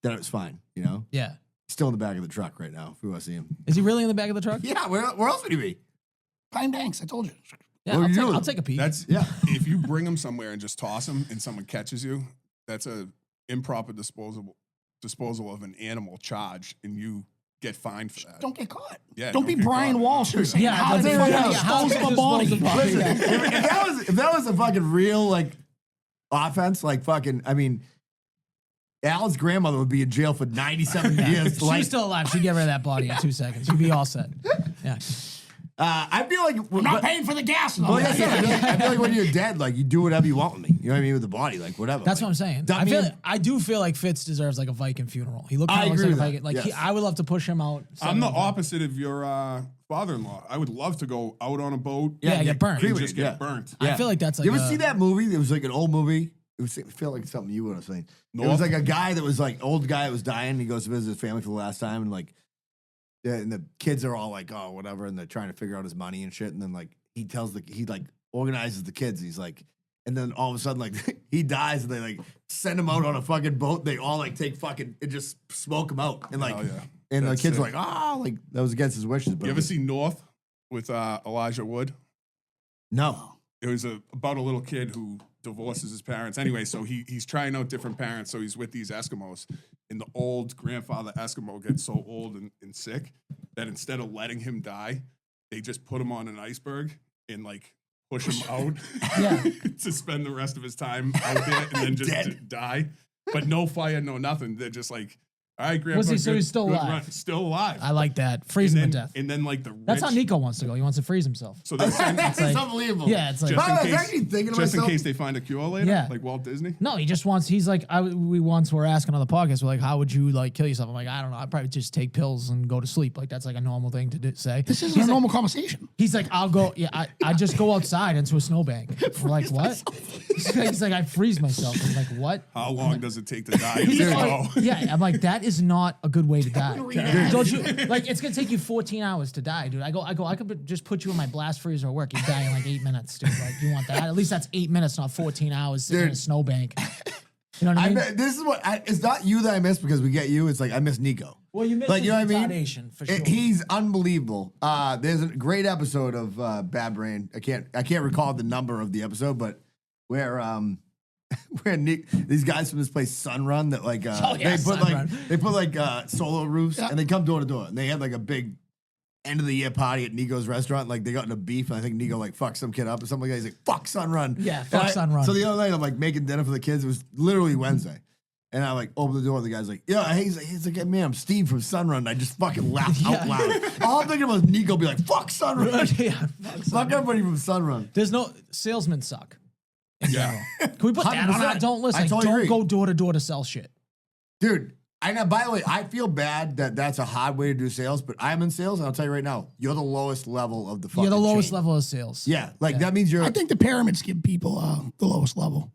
that it was fine. You know, Yeah. still in the back of the truck right now. If we want to see him, Is he really in the back of the truck? yeah. Where else would he be? Pine Banks, I told you. Yeah, What are you doing? I'll take a peek. That's Yeah. If you bring him somewhere and just toss him, and someone catches you, that's a improper disposal of an animal charge, and you get fined for that. Don't get caught. Yeah, Don't be don't get Brian caught. Walsh and say, Yeah, how I'll did tell they you fucking right now, how dispose of a dispose body? of a body? Listen, if that was a fucking real like offense, like fucking, I mean, Al's grandmother would be in jail for 97 years. She Like, was still alive. She'd get rid of that body in 2 seconds. You'd be all set. Yeah. I feel like I'm not paying for the gas, though. Well, like I said, I feel like when you're dead, like you do whatever you want with me. You know what I mean? With the body, like whatever. That's like, what I'm saying. that I do feel like Fitz deserves like a Viking funeral. He looked I kind of agree like a with Viking. that, Like yes. I would love to push him out. I'm the opposite of your father-in-law. I would love to go out on a boat. Yeah, get burnt. And cremated, just get yeah. burnt. I feel like that's like You ever a- see that movie? It was like an old movie. It was, I feel like something you would have seen. It was North? like a guy that was like old guy that was dying. He goes to visit his family for the last time, and like, and the kids are all like, oh, whatever, and they're trying to figure out his money and shit. And then like he like organizes the kids. He's like, and then all of a sudden like he dies, and they like send him out on a fucking boat. They all like take fucking and just smoke him out, and like, Oh, yeah. and That's the kids are sick. like, oh, like that was against his wishes. But You it ever was- see North with Elijah Wood? No. It was about a little kid who divorces his parents. Anyway, so he's trying out different parents. So he's with these Eskimos, and the old grandfather Eskimo gets so old and sick that instead of letting him die, they just put him on an iceberg and like push him out Yeah. to spend the rest of his time out there and then just die. But no fire, no nothing. They're just like, all right, grandpa. Was he- so good- he's still good alive? run." Still alive. I like that. Freeze him to death. And then like the That's how rich- Nico wants to go. He wants to freeze himself. So they send, That's like- unbelievable. Yeah, it's like just, By the way, I in was case, actually thinking to just in myself- case they find a cure later, Yeah. like Walt Disney. no, he just wants. He's like, we once were asking on the podcast, we're like, how would you like kill yourself? I'm like, I don't know. I'd probably just take pills and go to sleep. Like that's like a normal thing to say. This isn't a normal conversation. He's like, I'll go. Yeah, I just go outside into a snowbank. We're like, what? He's like, I freeze myself. I'm like, what? How long does it take to die? He's Dude, like, yeah, I'm like, that is not a good way to die. Yeah. Don't you like? It's gonna take you 14 hours to die, dude. I go. I could just put you in my blast freezer at work. You die in like 8 minutes, dude. Like, you want that? At least that's 8 minutes, not 14 hours sitting in a Dude. snowbank. You know what I mean? This is what it's not you that I miss because we get you. It's like I miss Nico. Well, you missed Like, you know his what I mean? retardation, for sure. He's unbelievable. There's a great episode of Bad Brain. I can't recall the number of the episode, but where these guys from this place Sunrun that like they put like solo roofs and they come door to door and they had like a big end of the year party at Nico's restaurant. Like they got in a beef and I think Nico like fucked some kid up or something like that. He's like, fuck Sunrun. Yeah, And fuck Sunrun. So the other night I'm like making dinner for the kids. It was literally Wednesday. And I like open the door and the guy's like, yeah, he's like, man, I'm Steve from Sunrun. And I just fucking laughed out loud. All I'm thinking about is Nico be like, fuck Sunrun. yeah, Fuck everybody from Sunrun. There's no salesmen suck. Yeah. Can we put that on? 100%. Don't listen. I totally Don't agree. go door to door to sell shit. Dude, I know, by the way, I feel bad that that's a hard way to do sales, but I'm in sales, and I'll tell you right now, you're the lowest level of the fucking You're the lowest chain. level of sales. Yeah, like that means you're, I think the pyramids give people the lowest level.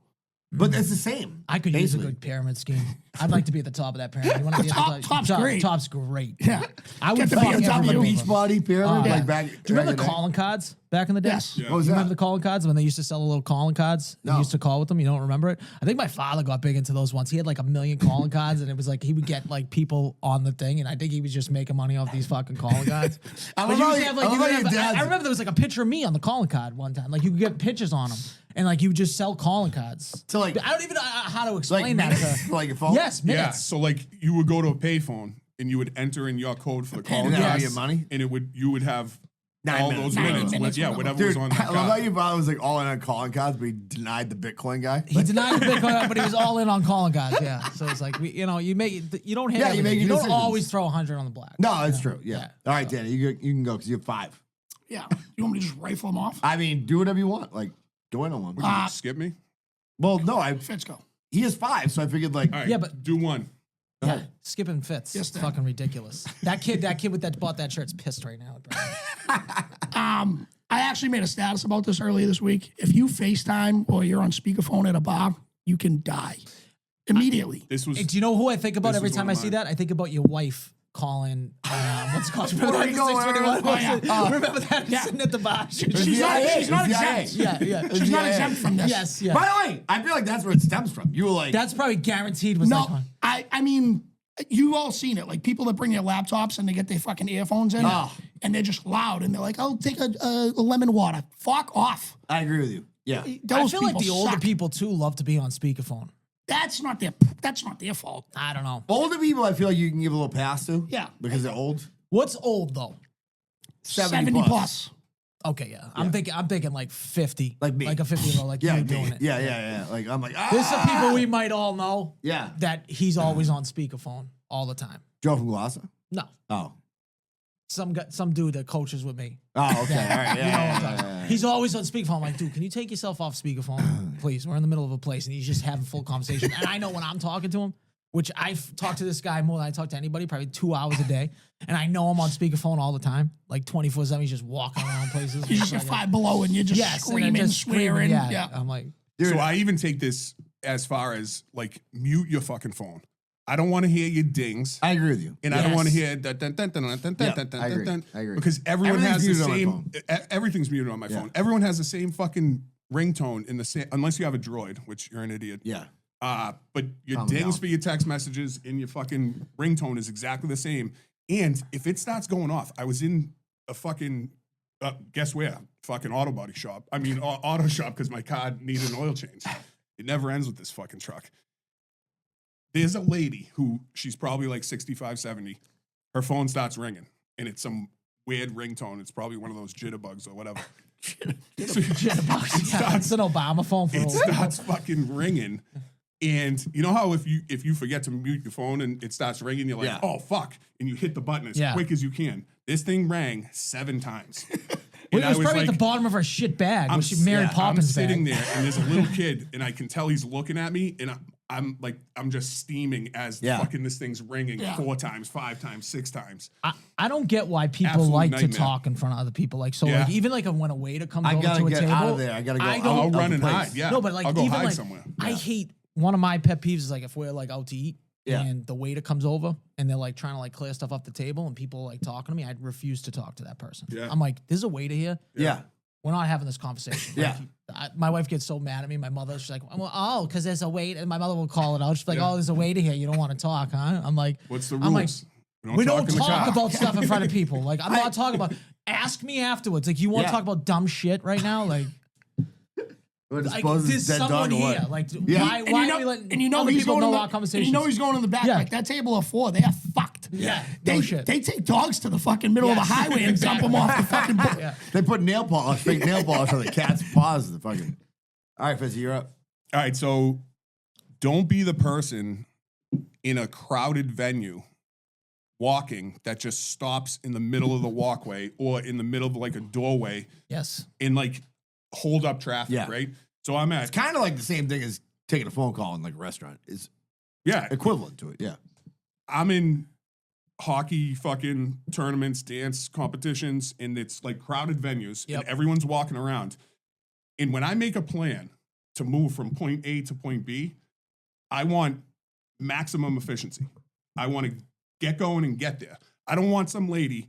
but it's the same. I could use a basically. good pyramid scheme. I'd like to be at the top of that pyramid. You want to be Top- at the top's great. Top's great. Yeah. I would Get the fuck BMW. everybody Beach over. body pyramid, Yeah. like back. Do you remember the calling cards back in the day? Yes. Yeah. What was You that? remember the calling cards when they used to sell the little calling cards? No. You used to call with them. You don't remember it? I think my father got big into those once. He had like 1 million calling cards, and it was like he would get like people on the thing, and I think he was just making money off these fucking calling cards. I But love you how used to you- have, I like, love you how could your have- dad's- I remember there was like a picture of me on the calling card one time. Like you could get pictures on them, and like you would just sell calling cards. So, like- I don't even know how to like explain that. minutes, like a phone. Yes, Yeah. minutes. So like you would go to a payphone and you would enter in your code for the call. And then Yes. you get money. And you would have 9 all minutes. those 9 minutes. minutes, Yeah, whatever. whatever was Dude, on I that love how card. your father was like all in on calling cards, but he denied the Bitcoin guy. He denied the Bitcoin, but he was all in on calling cards. Yeah, so it's like you don't hit. Yeah, you everything. make your You don't decisions. always throw 100 on the black. No, it's true. Yeah. Yeah. All right, Danny, you can go because you have 5. Yeah. You want me to just rifle them off? I mean, do whatever you want. Like, go in on one. Would you skip me? Well, no, Fitz go. he has 5, so I figured like, All right. Yeah, but- do one. Yeah, skipping fits. Yes, It's Dan. fucking ridiculous. That kid with that bought that shirt's pissed right now. I actually made a status about this earlier this week. If you FaceTime or you're on speakerphone at a bar, you can die immediately. This was Do you know who I think about This every was time one I of see Oh, mine. that? I think about your wife calling. What's it called? Remember Where we going? Remember that? Sitting at the bar. She's not exempt. Yeah. She's not exempt from this. Yes, yeah. By the way, I feel like that's where it stems from. You were like, That's probably guaranteed was No, like. I mean, you all seen it. Like people that bring their laptops and they get their fucking earphones in, and they're just loud, and they're like, "I'll take a lemon water." Fuck off. I agree with you. Yeah. I feel like the older suck. people too love to be on speakerphone. That's not their fault. I don't know. Older people, I feel like you can give a little pass to. Yeah. Because they're old. What's old though? 70 plus. Okay, yeah. I'm thinking like 50. Like me. Like a 50-year-old, like you doing it. Yeah. Like, I'm like, There's some people we might all know. Yeah. That he's always on speakerphone all the time. Joe from Gloucester? No. Oh. Some dude that coaches with me. Oh, okay. All right. You know what I'm talking about. He's always on speakerphone. I'm like, dude, can you take yourself off speakerphone? Please. We're in the middle of a place and he's just having full conversation. And I know when I'm talking to him, which I've talked to this guy more than I talk to anybody, probably 2 hours a day. And I know I'm on speakerphone all the time, like 24/7. He's just walking around places. He's just like, Five Below, and you're just screaming, swearing. Yeah. I'm like, So I even take this as far as like mute your fucking phone. I don't want to hear your dings. I agree with you. And I don't Yes. want to hear I agree. because everyone Everything's has the muted on my same. Everything's muted on my phone. Everyone has the same fucking ringtone in the same, unless you have a Droid, which you're an idiot. Yeah. But your Calm dings down. for your text messages and your fucking ringtone is exactly the same. And if it starts going off, I was in a fucking guess where? Fucking auto body shop. I mean, auto shop because my car needed an oil change. It never ends with this fucking truck. There's a lady who she's probably like 65, 70. Her phone starts ringing and it's some weird ringtone. It's probably one of those jitterbugs or whatever. Jitterbugs. Yeah, it's an Obama phone for It old. starts fucking ringing. And you know how if you forget to mute your phone and it starts ringing, you're like, Yeah. oh, fuck. And you hit the button as Yeah. quick as you can. This thing rang 7 times. Well, And it was probably at the bottom of her shit bag, which she Mary Poppins I'm sitting bag. there and there's a little kid and I can tell he's looking at me and I'm just steaming as fucking this thing's ringing 4 times, 5 times, 6 times. I don't get why people Absolute like to nightmare. talk in front of other people. Like, so Yeah. like even like when a waiter comes I over gotta to a get table. out of there. I gotta go. I out don't- I'll of run the and place. hide. Yeah. No, but like I'll go even hide like somewhere. I hate one of my pet peeves is like if we're like out to eat and the waiter comes over and they're like trying to like clear stuff off the table and people are like talking to me, I'd refuse to talk to that person. Yeah. I'm like, there's a waiter here. Yeah. We're not having this conversation. Yeah. My wife gets so mad at me. My mother, she's like, well, oh, because there's a waiter. And my mother will call it out. She's like, oh, there's a waiter here. You don't want to talk, huh? I'm like, What's the I'm like, rules? we don't in the talk car. about stuff in front of people. Like, I'm not talking about. Ask me afterwards. Like, you want to Yeah. talk about dumb shit right now? Like, What, like suppose there's it's dead someone dog or what? here. Like, Yeah. why? And Why you know, are we letting and you know other he's people going know in our the, conversations? and you know he's going in the back. Yeah. Like that table of 4, they're fucked. Yeah. They, No shit. they take dogs to the fucking middle of the Yes. highway and dump them off the fucking. Yeah. They put nail polish, fake nail polish on the cat's paws. The fucking. All right, Fizzy, you're up. All right, so don't be the person in a crowded venue walking that just stops in the middle of the walkway or in the middle of like a doorway Yes. and like hold up traffic, Yeah. right? So I'm at It's kind of like the same thing as taking a phone call in like a restaurant. It's yeah, equivalent to it. Yeah. I'm in hockey fucking tournaments, dance competitions, and it's like crowded venues Yep. and everyone's walking around. And when I make a plan to move from point A to point B, I want maximum efficiency. I want to get going and get there. I don't want some lady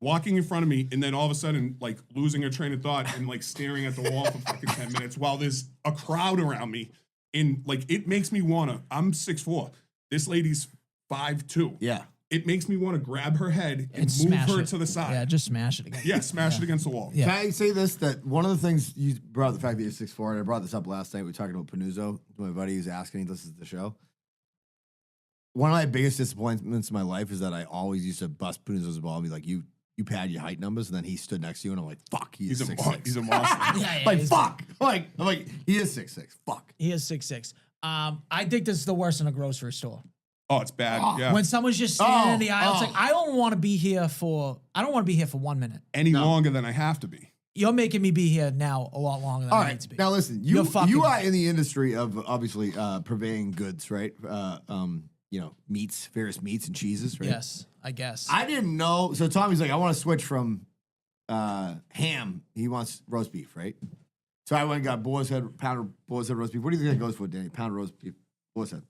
walking in front of me and then all of a sudden like losing her train of thought and like staring at the wall for fucking 10 minutes while there's a crowd around me. And like it makes me wanna, I'm 6'4". This lady's 5'2". Yeah. It makes me want to grab her head and move smash her it. to the side. Yeah, just smash it again. Yeah, smash it against the wall. Yeah. Can I say this? That one of the things you brought up the fact that you're 6'4", and I brought this up last night. We were talking about Panuzzo. My buddy was asking, he listens to the show. One of my biggest disappointments in my life is that I always used to bust Panuzzo's ball and be like, you pad your height numbers, and then he stood next to you, and I'm like, fuck, He's a 6'6". he's a monster. Yeah, Like, he's- fuck. I'm like, he is 6'6". Fuck. He is 6'6". I think this is the worst in a grocery store. Oh, it's bad. Yeah. When someone's just standing in the aisle, it's oh. like, I don't want to be here for 1 minute. Any longer than I have to be. You're making me be here now a lot longer than All I right. need to be. Now listen, You're fucking- you are in the industry of obviously purveying goods, right? Meats, various meats and cheeses, right? Yes, I guess. I didn't know. So Tommy's like, I want to switch from ham. He wants roast beef, right? So I went and got boar's head, pound of boar's head roast beef. What do you think that goes for, Danny? Pound of roast beef, boar's head.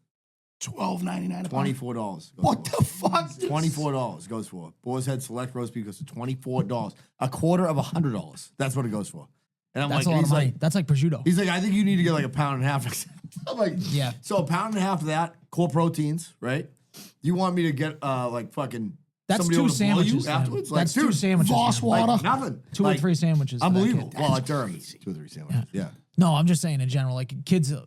$12.99 a pound. $24. What the fuck? $24 goes for. Boar's Head Select Roast Beef goes to $24. A quarter of $100. That's what it goes for. And I'm That's like, a lot of he's money. like, That's like prosciutto. he's like, I think you need to get like a pound and a half. I'm like, Yeah. So a pound and a half of that, core proteins, right? You want me to get like fucking That's somebody two over to blow sandwiches. you man. afterwards? That's like, two dude, sandwiches. Voss man. water. like, nothing. Two like, or three sandwiches. for that Unbelievable. kid. Well, at Durham, 2 or 3 sandwiches. Yeah. No, I'm just saying in general, like kids Yeah.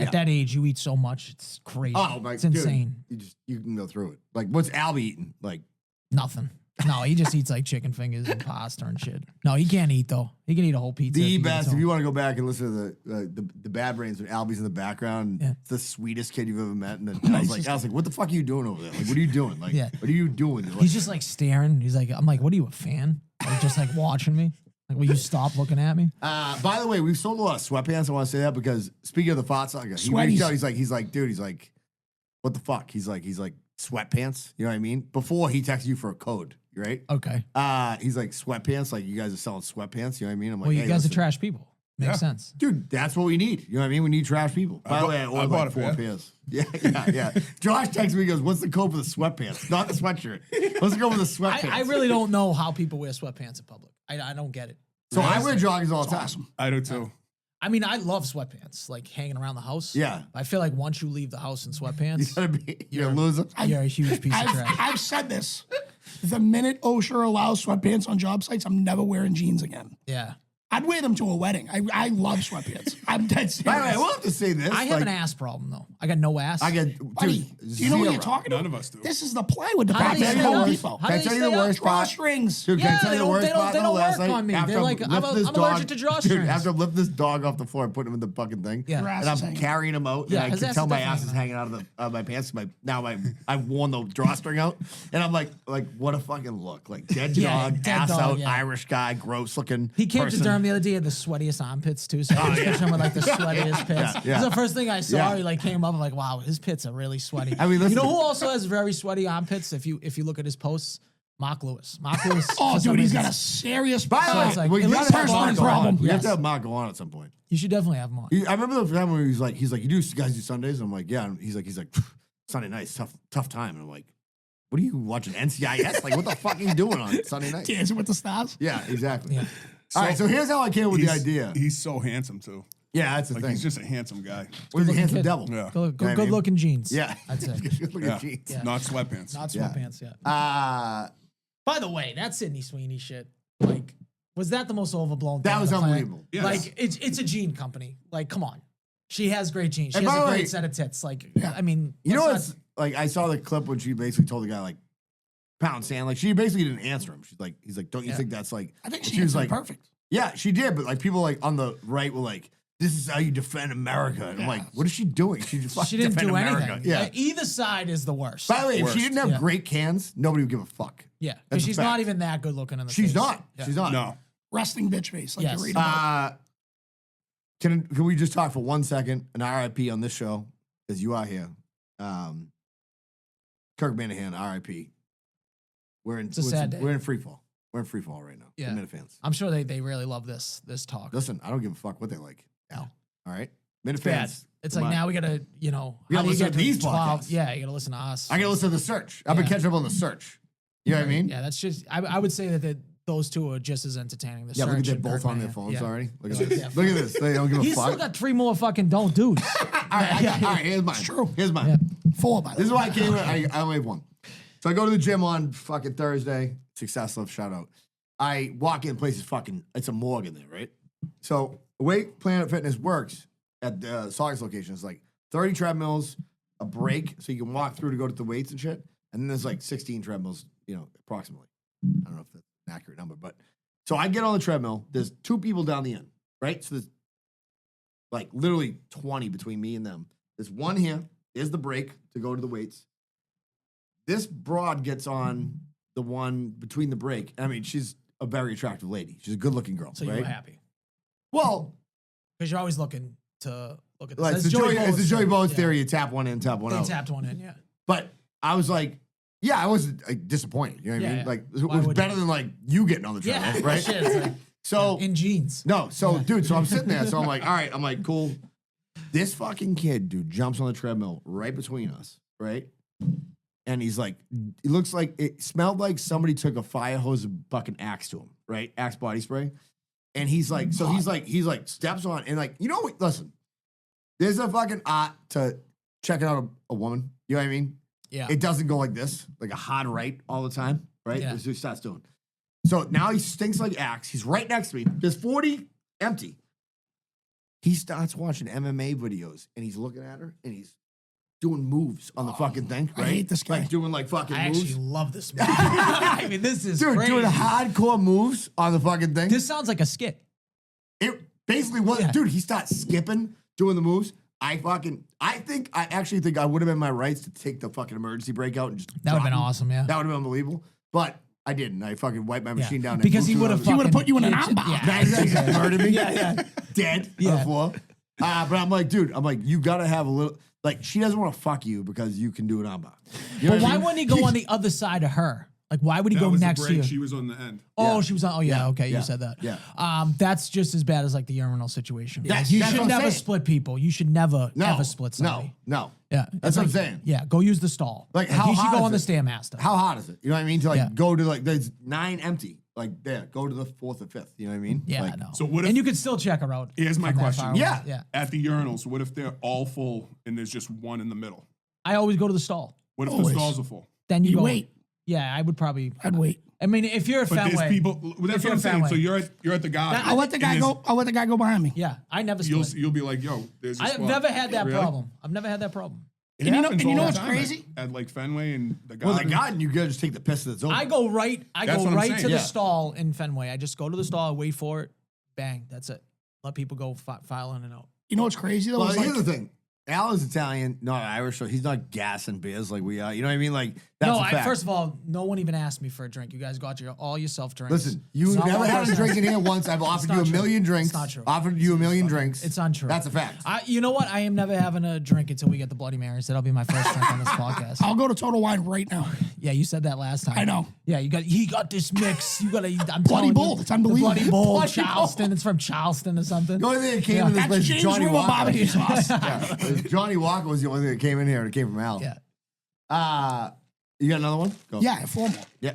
at that age, you eat so much, it's crazy. Oh my, it's dude, insane. you can go through it. Like, what's Albie eating? Like, Nothing. No, he just eats like chicken fingers and pasta and shit. No, he can't eat though. He can eat a whole pizza. the if he best. gets If home. you want to go back and listen to the Bad Brains when Albie's in the background, Yeah. it's the sweetest kid you've ever met. And then I was like, what the fuck are you doing over there? Like, what are you doing? Like, Yeah. what are you doing? Like, He's just like staring. He's like, I'm like, what are you, a fan? Like just like watching me. Like, will you stop looking at me? by the way, we've sold a lot of sweatpants. I want to say that because speaking of the thoughts, he reached Sweaties. out. He's like, dude, he's like, what the fuck? He's like sweatpants. You know what I mean? Before he texted you for a code, right? Okay. He's like sweatpants. Like you guys are selling sweatpants. You know what I mean? I'm like, Well, you hey, guys listen, are trash people. Makes Yeah. sense. dude. That's what we need. You know what I mean? We need trash people. By the way, I ordered bought like a 4 pair. pairs. Yeah. Josh texts me. He goes, "What's the code for the sweatpants? Not the sweatshirt. What's the code for the sweatpants?" I really don't know how people wear sweatpants in public. I don't get it. So I wear joggers all the time. Awesome. I do too. I mean, I love sweatpants, like hanging around the house. Yeah. I feel like once you leave the house in You sweatpants, gotta be. You're a loser. you're a huge piece of trash. I've said this. The minute OSHA allows sweatpants on job sites, I'm never wearing jeans again. Yeah. I'd wear them to a wedding. I love sweatpants. I'm dead serious. By the way, we'll have to say this. I have an ass problem though. I got no ass. I get, Buddy, dude, do you know what you're zero. talking None about? of us do. This is the plywood How do department they at stay Home up? Depot. How Can I do tell they you the stay up? worst part? Drawstrings. Dude, can I Yeah, tell you they the don't- worst they don't- part? they I don't know last work night, on me. after They're like, I'm I'm lifting this allergic to dog- drawstrings. Dude, after I lift this dog off the floor and put him in the fucking thing, Yeah. Your ass and is I'm hanging. carrying him out, Yeah, and I his can ass tell is my definitely ass is hanging hanging out of my pants. I've worn the drawstring out, and I'm like, what a fucking look. Like, dead Yeah, dog, dead ass dog, out, yeah. Irish guy, gross looking He came person. to Durham the other day, had the sweatiest armpits too. So I was picturing him with like the sweatiest pits. yeah. It was the first thing I saw. Yeah. He like came up. I'm like, wow, his pits are really sweaty. I mean, you listen- know who also has very sweaty armpits? If you look at his posts, Mark Lewis. Mark Lewis. Oh, for some dude, he's reason- got a serious By the So way, it's like, we at gotta least have personal Mark go problem. on. We have Yes. to have Mark go on at some point. You should definitely have him on. I remember the time when he's like, you guys do Sundays? I'm like, yeah. And he's like, Sunday nights, tough time. And I'm like, what are you watching NCIS? Like, what the fuck are you doing on Sunday night? Dancing with the Stars. Yeah, exactly. Yeah. All right, so here's how I came up with the He's- idea. He's so handsome too. Yeah, that's the Like thing. he's just a handsome guy. What is he, handsome kid. devil? Yeah. Good looking jeans. Yeah. I'd say. Good looking Yeah. jeans. Yeah. Not sweatpants. Not Yeah. sweatpants. Yeah. By the way, that Sydney Sweeney shit, like, was that the most overblown thing That on was the planet? unbelievable. Yes. Like, it's a jean company. Like, come on. She has great jeans. She And has by a the great way- set of tits. Like, I mean, You know let's what's like? I saw the clip when she basically told the guy like, pound sand. Like she basically didn't answer him. He's like, don't you Yeah. think that's like? I think and she was was like, perfect. yeah, she did. But like people like on the right were like, this is how you defend America. And I'm like, what is she doing? She just She didn't defend do America. anything. Yeah. Either side is the worst. By the way, if Worst. she didn't have Yeah. great cans, nobody would give a fuck. Yeah, That's because a she's fact. not even that good looking in the She's face. not. Yeah. She's not. No. Resting bitch face. Like Yes. you read about. Can we just talk for 1 second? An RIP on this show, as you are here. Kirk Minahan, RIP. We're in. It's a sad day. We're in free fall. We're in free fall right now. Yeah. The Minute fans. I'm sure they really love this talk. Listen, I don't give a fuck what they like. Al. All right, Minute Bad. fans. It's come like on. now we gotta, We how gotta do you listen get to these 12? podcasts. Yeah, you gotta listen to us. I gotta listen to the search. I've been Yeah. catching up on the search. You know what I mean? Yeah, that's just. I would say that those two are just as entertaining. The Yeah, look at Search they're and both Kirk on their Minahan. phones Yeah. already. Look at Yeah. this. Look at this. They don't give a He's fuck. still got 3 more fucking don't do's. all right, here's mine. true. Here's mine. Yeah. 4 by the This is way. why I came. I only have one. So I go to the gym on fucking Thursday. Success Love, shout out. I walk in, place is fucking. It's a morgue in there, right? So the way Planet Fitness works at the Saugus location is like 30 treadmills, a break, so you can walk through to go to the weights and shit, and then there's like 16 treadmills, approximately. I don't know if that's an accurate number, but so I get on the treadmill. There's 2 people down the end, right? So there's like literally 20 between me and them. There's one here. There's the break to go to the weights. This broad gets on the one between the break. I mean, she's a very attractive lady. She's a good-looking girl, So you right? were happy Well, because you're always looking to look at this. like, That's it's the Joey Joey Bo's Bo's thing. theory. You tap one in, tap one Yeah. out. They tapped one in. Yeah. But I was like, yeah, I wasn't disappointed. You know what I Yeah, mean? yeah. Like, it Why was would better you? than like you getting on the Yeah. treadmill, right? Shit, it's like, So in jeans. no, so dude, so I'm sitting there, so I'm like, all right, I'm like, cool. This fucking kid, dude, jumps on the treadmill right between us, right? And he's like, it looks like it smelled like somebody took a fire hose and fucking Axe to him, right? Axe body spray. And he's like, so he's like steps on and like, you know what? Listen, there's a fucking art to checking out a woman. You know what I mean? Yeah. It doesn't go like this, like a hard right all the time, right? Yeah. That's what he starts doing. So now he stinks like Axe. He's right next to me. There's 40 empty. He starts watching MMA videos and he's looking at her and he's doing moves on the fucking thing, right? I hate this guy. Like doing like fucking I moves. actually love this movie. I mean, this is Dude, crazy. doing hardcore moves on the fucking thing. This sounds like a skit. It basically was, Yeah. dude, he starts skipping, doing the moves. I actually think I would have been my rights to take the fucking emergency brake out and just That would have drop been him. awesome, yeah. That would have been unbelievable. But I didn't. I fucking wiped my machine down. and Because moved he to would have another- He would've put you in an Yeah. armbar. Exactly. Murdered me. Yeah. Dead on Yeah. the floor. But I'm like, dude, you gotta have a little, like, she doesn't want to fuck you because you can do an armbar. You know But what I why mean? wouldn't he go on the other side of her? Like, why would he That go was the next to break. you? She was on the end. Oh, Yeah. she was on. Oh, yeah. Yeah. Okay, Yeah. you said that. Yeah. That's just as bad as like the urinal situation. Yes, Like, you that's should what I'm never saying. split people. You should never ever split no, somebody. no. Yeah, That's it's what I'm like- saying. Yeah, go use the stall. Like, how he should hard go is on the it? Stairmaster. How hard is it? You know what I mean? To like Yeah. go to like, there's 9 empty. Like, there, go to the 4th or 5th. You know what I mean? Yeah, like, I know. So what if- and you could still check her out. Here's my from that question. far away. Yeah. yeah. At the urinals, what if they're all full and there's just one in the middle? I always go to the stall. What if Always. the stalls are full? Then you You go. wait. Yeah, I would probably. I'd wait. I mean, if you're a But Fenway, there's people. Well, that's If what you're I'm a saying. Fenway. So you're at the garden. I'll let the guy and go. I'll let the guy go behind me. yeah, I never You'll split. you'll be like, yo, there's. A I've spot. never had that Really? problem. I've never had that problem. It And you know- happens and you all know the what's time crazy? At like Fenway and the well, garden. the garden, you gotta just take the piss that's open. I go right. I That's go what I'm right saying. to the Yeah. stall in Fenway. I just go to the stall, wait for it, bang. That's it. Let people go file in and out. You know what's crazy though? Well, It's here's like, the thing. Al is Italian, not Irish, so he's not gassing beers like we are. You know what I mean? Like, that's No, a fact. first of all, no one even asked me for a drink. You guys got all yourself drinks. Listen, you've It's not never one had a person drink asked. in here once. I've offered not you a true. million drinks. It's not true. Offered you a million drinks. It's untrue. That's a fact. You know what? I am never having a drink until we get the Bloody Marys. That'll be my first drink on this podcast. I'll go to Total Wine right now. Yeah, you said that last time. I know. Yeah, he got this mix. You got to. I'm Bloody telling Bull. you, It's unbelievable. The Bloody Bull, Bloody Bull. Charleston. It's from Charleston or something. The only thing that came Yeah. in this That's place is James Johnny River Walker. barbecue sauce. Yeah. Johnny Walker was the only thing that came in here, and it came from Al. Yeah. You got another one? Go. Yeah, 4 more. Yeah.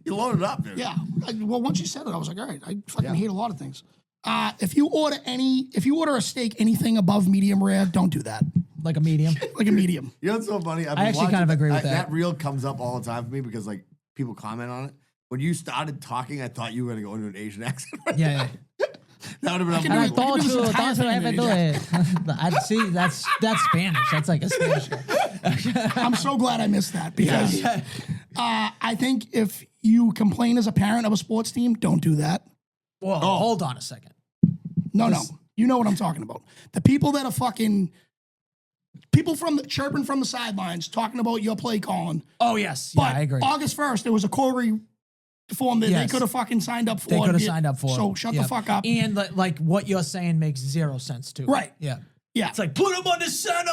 You loaded up, dude. Yeah. Well, once you said it, I was like, all right. I fucking hate a lot of things. If you order a steak anything above medium rare, don't do that. Like a medium. Like a medium. You know what's so funny? I've I been actually kind of agree with that. That reel comes up all the time for me because like people comment on it. When you started talking, I thought you were gonna go into an Asian accent. Yeah. That would have been can And I do unbelievable. thought this you, entire that's what I thing have in to do it. I see. That's Spanish. That's like a Spanish guy. I'm so glad I missed that because I think if you complain as a parent of a sports team, don't do that. Whoa, hold on a second. No. You know what I'm talking about. The people that are fucking people chirping from the sidelines talking about your play calling. Oh yes, yeah, But I agree. August 1st, there was a Corey form that they Yes. could have fucking signed up for. They could have signed up for. So shut Yeah. the fuck up. And like what you're saying makes zero sense too. Right. Yeah. Yeah. It's like put him under center.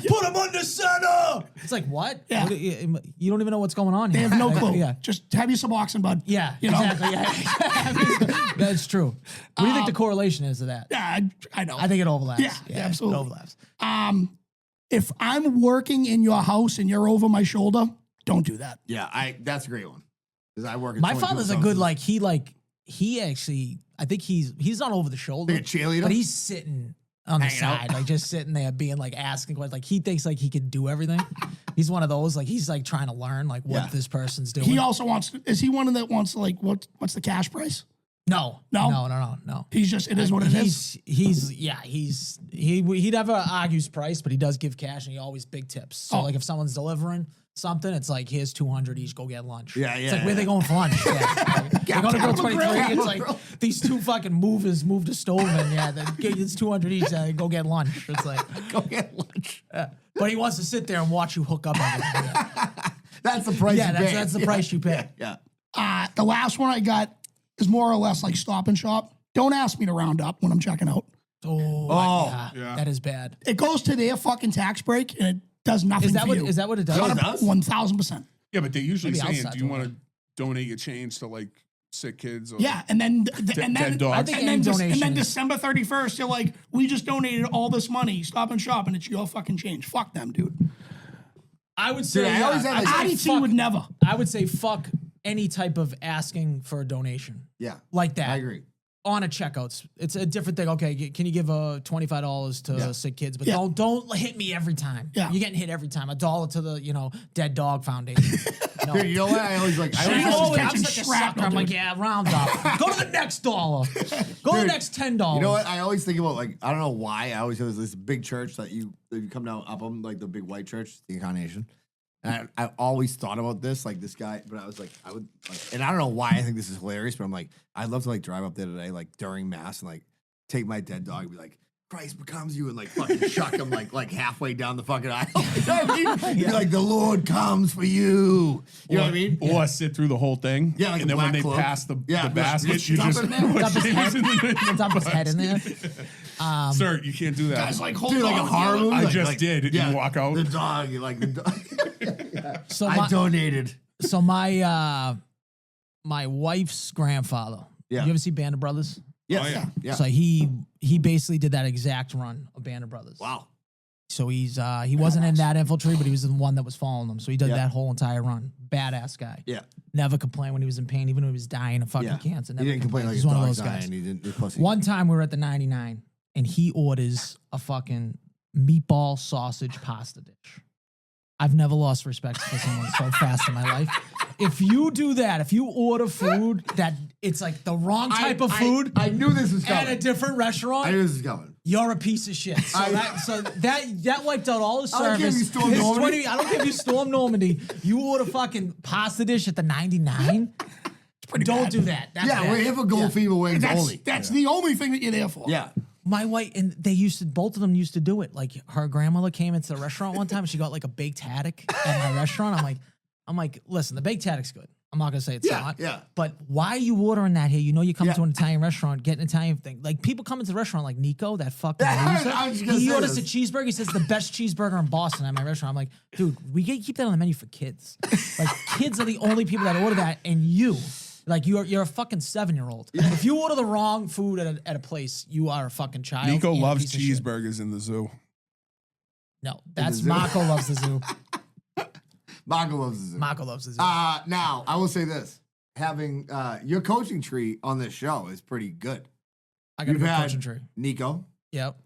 Put him under center. It's like what? Yeah. You don't even know what's going on. They here. have no Like, clue. Yeah. Just have you Suboxone, bud. Yeah. You know? Exactly. Yeah. That's true. What do you think the correlation is to that? Yeah, I know. I think it overlaps. Yeah, absolutely. It overlaps. If I'm working in your house and you're over my shoulder, don't do that. Yeah, that's a great one. Because I work. At My 22 father's a houses. good he actually I think he's not over the shoulder. Like a cheerleader? But he's sitting on the Hanging out. side, like just sitting there being like asking questions. Like he thinks like he can do everything. He's one of those, like he's like trying to learn like what Yeah. this person's doing. He also wants. Is he one that wants to like what's the cash price? No. No? He's just. It is what it is. He never argues price, but he does give cash and he always big tips. So Oh. like if someone's delivering something, it's like here's 200 each, go get lunch. Yeah, It's like where they going for lunch? Yeah. They're going to Grill 23. It's like these two fucking movers moved a stove and it's 200 each. Go get lunch. It's like Go get lunch. but he wants to sit there and watch you hook up everything. Yeah, That's the price. you pay. that's the price you pay. Yeah. The last one I got is more or less like Stop and Shop. Don't ask me to round up when I'm checking out. Oh, Yeah. that is bad. It goes to their fucking tax break and it does nothing Is that for what you. is that what it does? No, it does? 1000%. Yeah, but they usually Maybe I'll saying, start do you doing want to donate your change to like sick kids. Or Yeah, and then dead dogs. I think and any then, donation and then is- December 31st, you're like, we just donated all this money. Stop and shop, and it's your fucking change. Fuck them, dude. I would say, I always have, like, IDT would never. I would say fuck any type of asking for a donation. Yeah. Like that. I agree. On a checkout, it's a different thing. Okay, can you give $25 to sick kids? But don't hit me every time. Yeah. You're getting hit every time. $1 to the Dead Dog Foundation. No. Dude, you know what? I always like. I Shane always always I'm catching such a shrapnel, sucker. I'm like, dude. yeah, round up. Go to the next dollar. Go to the Dude, next $10. You know what? I always think about like I don't know why I always have this big church that you come down up them like the big white church, the Incarnation. And I always thought about this like this guy, but I was like I would like, and I don't know why I think this is hilarious, but I'm like I'd love to like drive up there today like during mass and like take my dead dog and be like Christ becomes you and like fucking chuck him like halfway down the fucking aisle. You know what I mean? Be like the Lord comes for you. You know what I mean? Or sit through the whole thing. Yeah, like and a then when black they cloak. pass the Just basket, you dump just it in there. Dump his head in there. Sir, you can't do that. Guys, like, hold Dude, like on. a horror movie. I like- just like- did. You walk out. The dog, you like the dog. So I my, donated. so my my wife's grandfather. Yeah. You ever see Band of Brothers? Yes. Oh, yeah. Yeah. So he basically did that exact run of Band of Brothers. Wow. So he wasn't in that infantry, but he was the one that was following them. So he did Yeah. that whole entire run. Badass guy. Yeah. Never complained when he was in pain, even when he was dying of fucking Yeah. cancer. He Never didn't complain like He's his one of dog's those guys. dying. He didn't. Pussy. One time we were at the 99 and he orders a fucking meatball sausage pasta dish. I've never lost respect for someone so fast in my life. If you do that, if you order food that it's like the wrong type of food I knew this was at coming. a different restaurant, I knew this was coming. you're a piece of shit. So that wiped out all the I don't care if service. you Storm His Normandy. I don't care if you Storm Normandy. You order fucking pasta dish at the 99. Don't bad. do that. That's Yeah, bad. we're here for Gold Fever wings That's, only. that's the only thing that you're there for. Yeah. My wife and both of them used to do it. Like her grandmother came into the restaurant one time and she got like a baked haddock at my restaurant. I'm like, listen, the baked haddock's good. I'm not gonna say it's Yeah, not. yeah. But why are you ordering that here? You know you come Yeah. to an Italian restaurant, get an Italian thing. Like people come into the restaurant like Nico, that fucking Yeah, loser. I was just gonna He say orders a this. cheeseburger. He says the best cheeseburger in Boston at my restaurant. I'm like, dude, keep that on the menu for kids. Like kids are the only people that order that, and you're a fucking 7-year-old. If you order the wrong food at a place, you are a fucking child. Nico and a loves piece of shit. cheeseburgers in the zoo. No, that's zoo. Marco loves the zoo. Marco loves the zoo. Marco loves the zoo. Now, I will say this. Having your coaching tree on this show is pretty good. I got a You've good had coaching tree. Nico, Yep.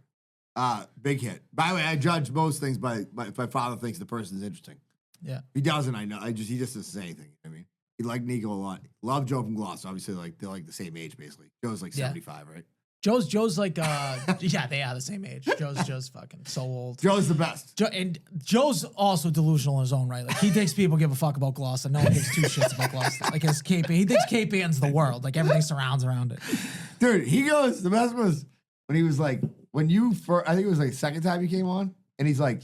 big hit. By the way, I judge most things by if my father thinks the person's interesting. Yeah. If he doesn't, I know. He just doesn't say anything. I mean, he liked Nico a lot. Love Joe from Gloss. Obviously, like they're like the same age basically. Joe's like Yeah. 75, right? Joe's like yeah, they are the same age. Joe's fucking so old. Joe's the best. And Joe's also delusional in his own right. Like he thinks people give a fuck about Gloss, and no one gives two shits about Gloss. Like his Cape, he thinks Cape Ann's the world. Like everything surrounds around it. Dude, he goes, the best was when he was like, when you first, I think it was like the second time you came on, and he's like,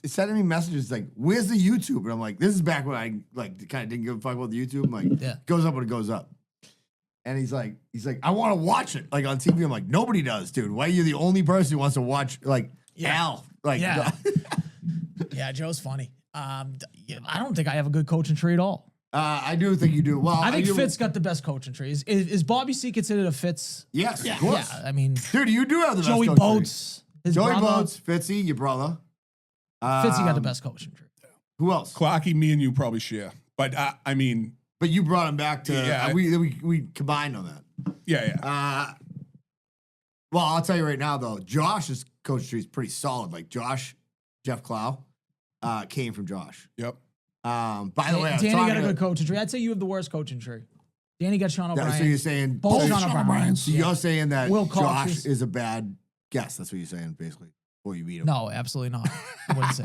sending me messages like, where's the YouTube? And I'm like, this is back when I like kind of didn't give a fuck about the YouTube. I'm like, Yeah. goes up when it goes up. And he's like, I want to watch it like on TV. I'm like, nobody does, dude. Why are you the only person who wants to watch like Al? Like, Yeah. Yeah, Joe's funny. I don't think I have a good coaching tree at all. I do think you do. Well, I think do- Fitz got the best coaching tree. Is Bobby C considered a Fitz? Yes, Yeah. of course. Yeah, I mean Dude, you do have the Joey best coaching tree. Boats. His Joey brother. Boats, Fitzy, your brother. Fitzy got the best coaching tree. Who else? Clocky, me and you probably share. But I mean, But you brought him back to. Yeah. We combined on that. yeah. Well, I'll tell you right now though, Josh's coach tree is pretty solid. Like Jeff Clow, came from Josh. Yep. By the way, I was Danny talking got a to- good coaching tree. I'd say you have the worst coaching tree. Danny got Sean O'Brien. So you're saying Both so Sean Sean O'Brien. O'Brien's. so you're saying that Will Josh Cox is a bad guess. That's what you're saying, basically. Before you beat him. No, absolutely not. I wouldn't say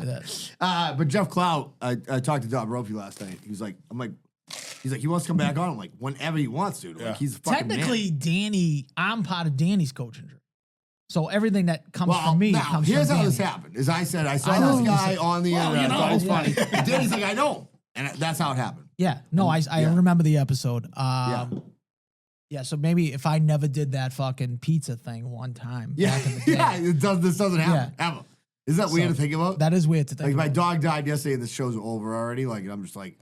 that. But Jeff Clow, I talked to Dob Ropey last night. He's like, he wants to come back on. I'm like, whenever he wants to. Yeah. Like, he's the fucking Technically, man. Danny, I'm part of Danny's coaching tree. So everything that comes Well, from me now, comes here's from how Danny. this happened. As I said, I saw I know. this guy on the Well, internet. I thought it was yeah. funny. And Danny's like, I know. And that's how it happened. Yeah, no, I Yeah. remember the episode. Yeah. Yeah, so maybe if I never did that fucking pizza thing one time Yeah, back in the day, yeah. This doesn't happen ever. Isn't that weird to think about? that is weird to think Like my about. dog died yesterday, and the show's over already. Like I'm just like,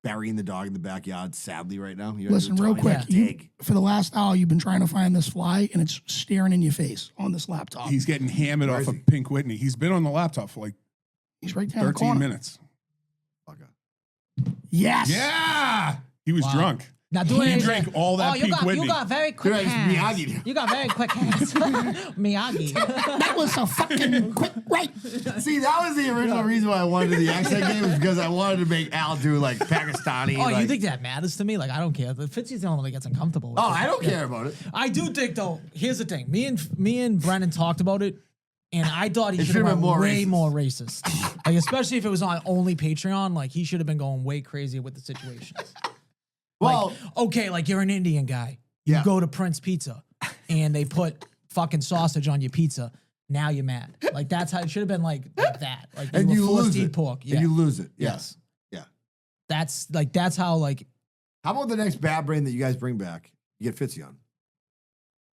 burying the dog in the backyard, sadly, right now. Listen, real quick. For the last hour, you've been trying to find this fly, and it's staring in your face on this laptop. He's getting hammered off of Pink Whitney. He's been on the laptop for like He's right there in the 13 corner. minutes. Yes. Yeah. He was drunk. Now He drank all that Pink Whitney. You got very quick hands. Miyagi. You got very quick hands. Miyagi. That was a fucking quick right. See, that was the original reason why I wanted the accent game, was because I wanted to make Al do like Pakistani. Oh, like, you think that matters to me? Like, I don't care. The Fitzy's the only one that gets uncomfortable with it. I don't care about it. I do think, though, here's the thing. Me and Brennan talked about it, and I thought he should have been way more racist. Like, especially if it was on only Patreon, like, he should have been going way crazy with the situations. Well, like, okay, like you're an Indian guy. You go to Prince Pizza and they put fucking sausage on your pizza. Now you're mad. Like that's how it should have been like that. Like and you lose it. Pork. Yeah. And you lose it. Yes. Yeah. That's how like. How about the next Bad Brain that you guys bring back? You get Fitzy on.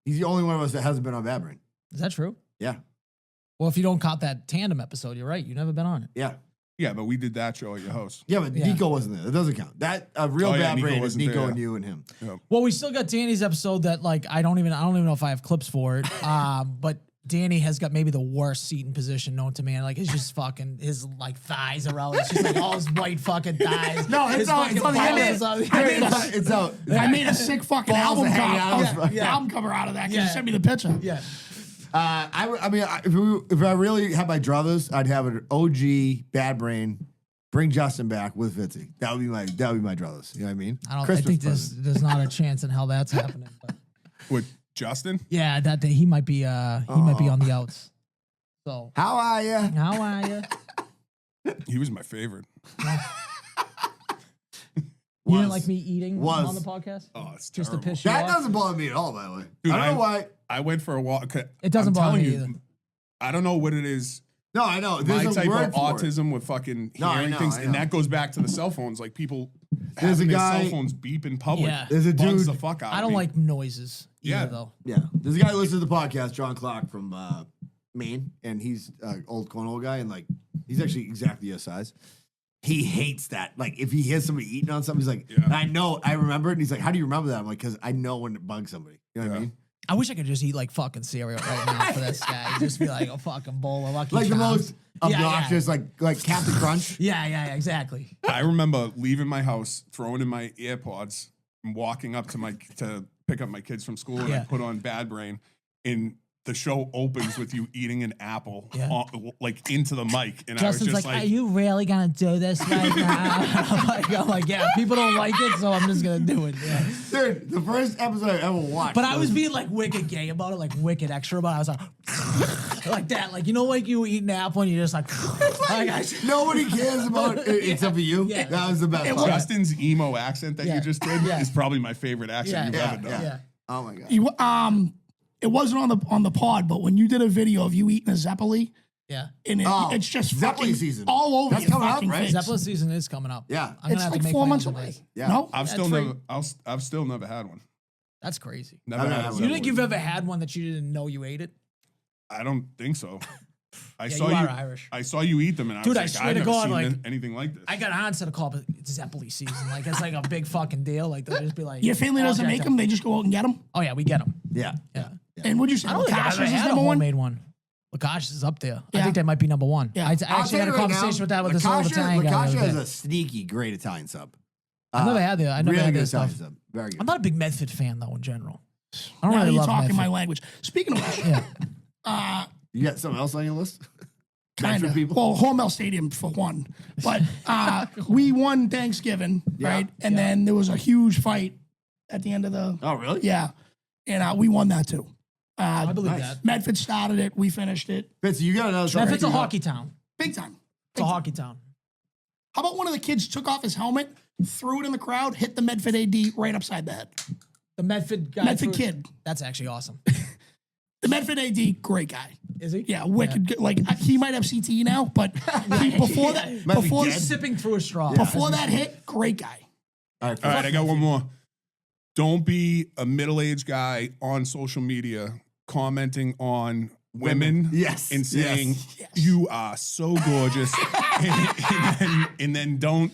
He's the only one of us that hasn't been on Bad Brain. Is that true? Yeah. Well, if you don't count that tandem episode, you're right. You've never been on it. Yeah. Yeah, but we did that show at your house. Yeah, but Nico wasn't there. That doesn't count. That a real Bad Nico Brain is wasn't Nico there. and you and him. Yeah. Well, we still got Danny's episode that like I don't even know if I have clips for it. But Danny has got maybe the worst seating position known to man. Like it's just fucking his like thighs are out. It's just like all his white fucking thighs. No, it's his out. fucking It's on the balls internet. It's out. I made a sick fucking Balls album are hanging out. cover. Yeah. Album cover out of that. Yeah. You sent me the picture. Yeah. I mean, if I really had my druthers, I'd have an OG Bad Brain. Bring Justin back with Fitzy. That would be my druthers. You know what I mean? I think there's not a chance in hell that's happening. But With Justin? yeah, that he might be on the outs. So How are you? how are you? He was my favorite. You didn't like me eating Was. on the podcast? Oh, it's Just to terrible. piss you That off? doesn't bother me at all, by the way. Dude, I don't know why. I went for a walk. It doesn't I'm bother telling me you, either. I don't know what it is. No, I know. There's My a type word of for it. autism with fucking No, I hearing know, things, I and know. that goes back to the cell phones. Like people There's having a their guy- cell phones beep in public. Yeah. There's a bugs dude- the fuck out I of don't me. like noises either, Yeah. though. Yeah. There's a guy who listens to the podcast, John Clark from Maine, and he's an old cornhole guy, and like he's actually exactly your size. He hates that. Like if he hears somebody eating on something, he's like, Yeah. I know, I remember it. And he's like, how do you remember that? I'm like, because I know when it bugs somebody. You know what I Yeah. mean? I wish I could just eat like fucking cereal right now for this guy. Just be like a fucking bowl of Lucky Like the Charms. most obnoxious, like Captain Crunch. Yeah, exactly. I remember leaving my house, throwing in my AirPods, and walking up to pick up my kids from school, and I Yeah. put on Bad Brain, and the show opens with you eating an apple, like into the mic, and Justin's I was just like, are you really gonna do this right now? I'm like, yeah, people don't like it, so I'm just gonna do it. Yeah. Dude, the first episode I ever watched. But I was being like wicked gay about it, like wicked extra about it. I was like, like that, like you know, like you eat an apple and you're just like, Nobody cares about it except for you. Yeah. That was the best part. Justin's emo accent that Yeah. you just did Yeah. is probably my favorite accent you've ever done. yeah. Oh my god. You, it wasn't on the pod, but when you did a video of you eating a Zeppeli, Yeah. and it's just Zeppeli fucking season. all over That's your coming up, fucking right? face. Zeppelin season is coming up. Yeah. I'm gonna It's have like to make 4 my months own away. device. Yeah. No, I've still never had one. That's crazy. Never I've had had a one. You think Zeppelin. you've ever had one that you didn't know you ate it? I don't think so. I Yeah, saw you are Irish. I saw you eat them, and I Dude, I was like, swear I've to never God, seen like, anything like this. I got on to the call, but it's Zeppeli season. Like it's like a big fucking deal. Like they'll just be like, your family doesn't okay, make them; they just go out and get them. Oh yeah, we get them. Yeah. Yeah. And what'd you say? I don't think I've Lakash ever is had a number one. homemade one. Lakash is up there. I Yeah. think that might be number one. Yeah. I actually had a conversation with that with this old Italian guy. the Lakasha other is day. a sneaky great Italian sub. I've never had that. I never really had good that stuff. Italian sub. Very good. I'm not a big Medford fan though in general. I don't Now really you're love talking Medford. my language. Speaking of which, Yeah. You got something else on your list? kind Medford of. people? Well, Hormel Stadium for one, but we won Thanksgiving, Yeah. right? And then there was a huge fight at the end of the Oh, really? yeah, and we won that too. I believe Nice. that. Medford started it. We finished it. Fitz, you got another Medford's a story. hockey town. Big time. It's a hockey town. How about one of the kids took off his helmet, threw it in the crowd, hit the Medford AD right upside the head? The Medford guy. Medford threw- kid. That's actually awesome. The Medford AD, great guy. Is he? Yeah, wicked. Good. Like he might have CTE now, but before that, Might be before dead. Sipping through a straw. before that hit, great guy. All right, All right, I got one more. Don't be a middle-aged guy on social media commenting on women Yes, and saying yes. you are so gorgeous and then don't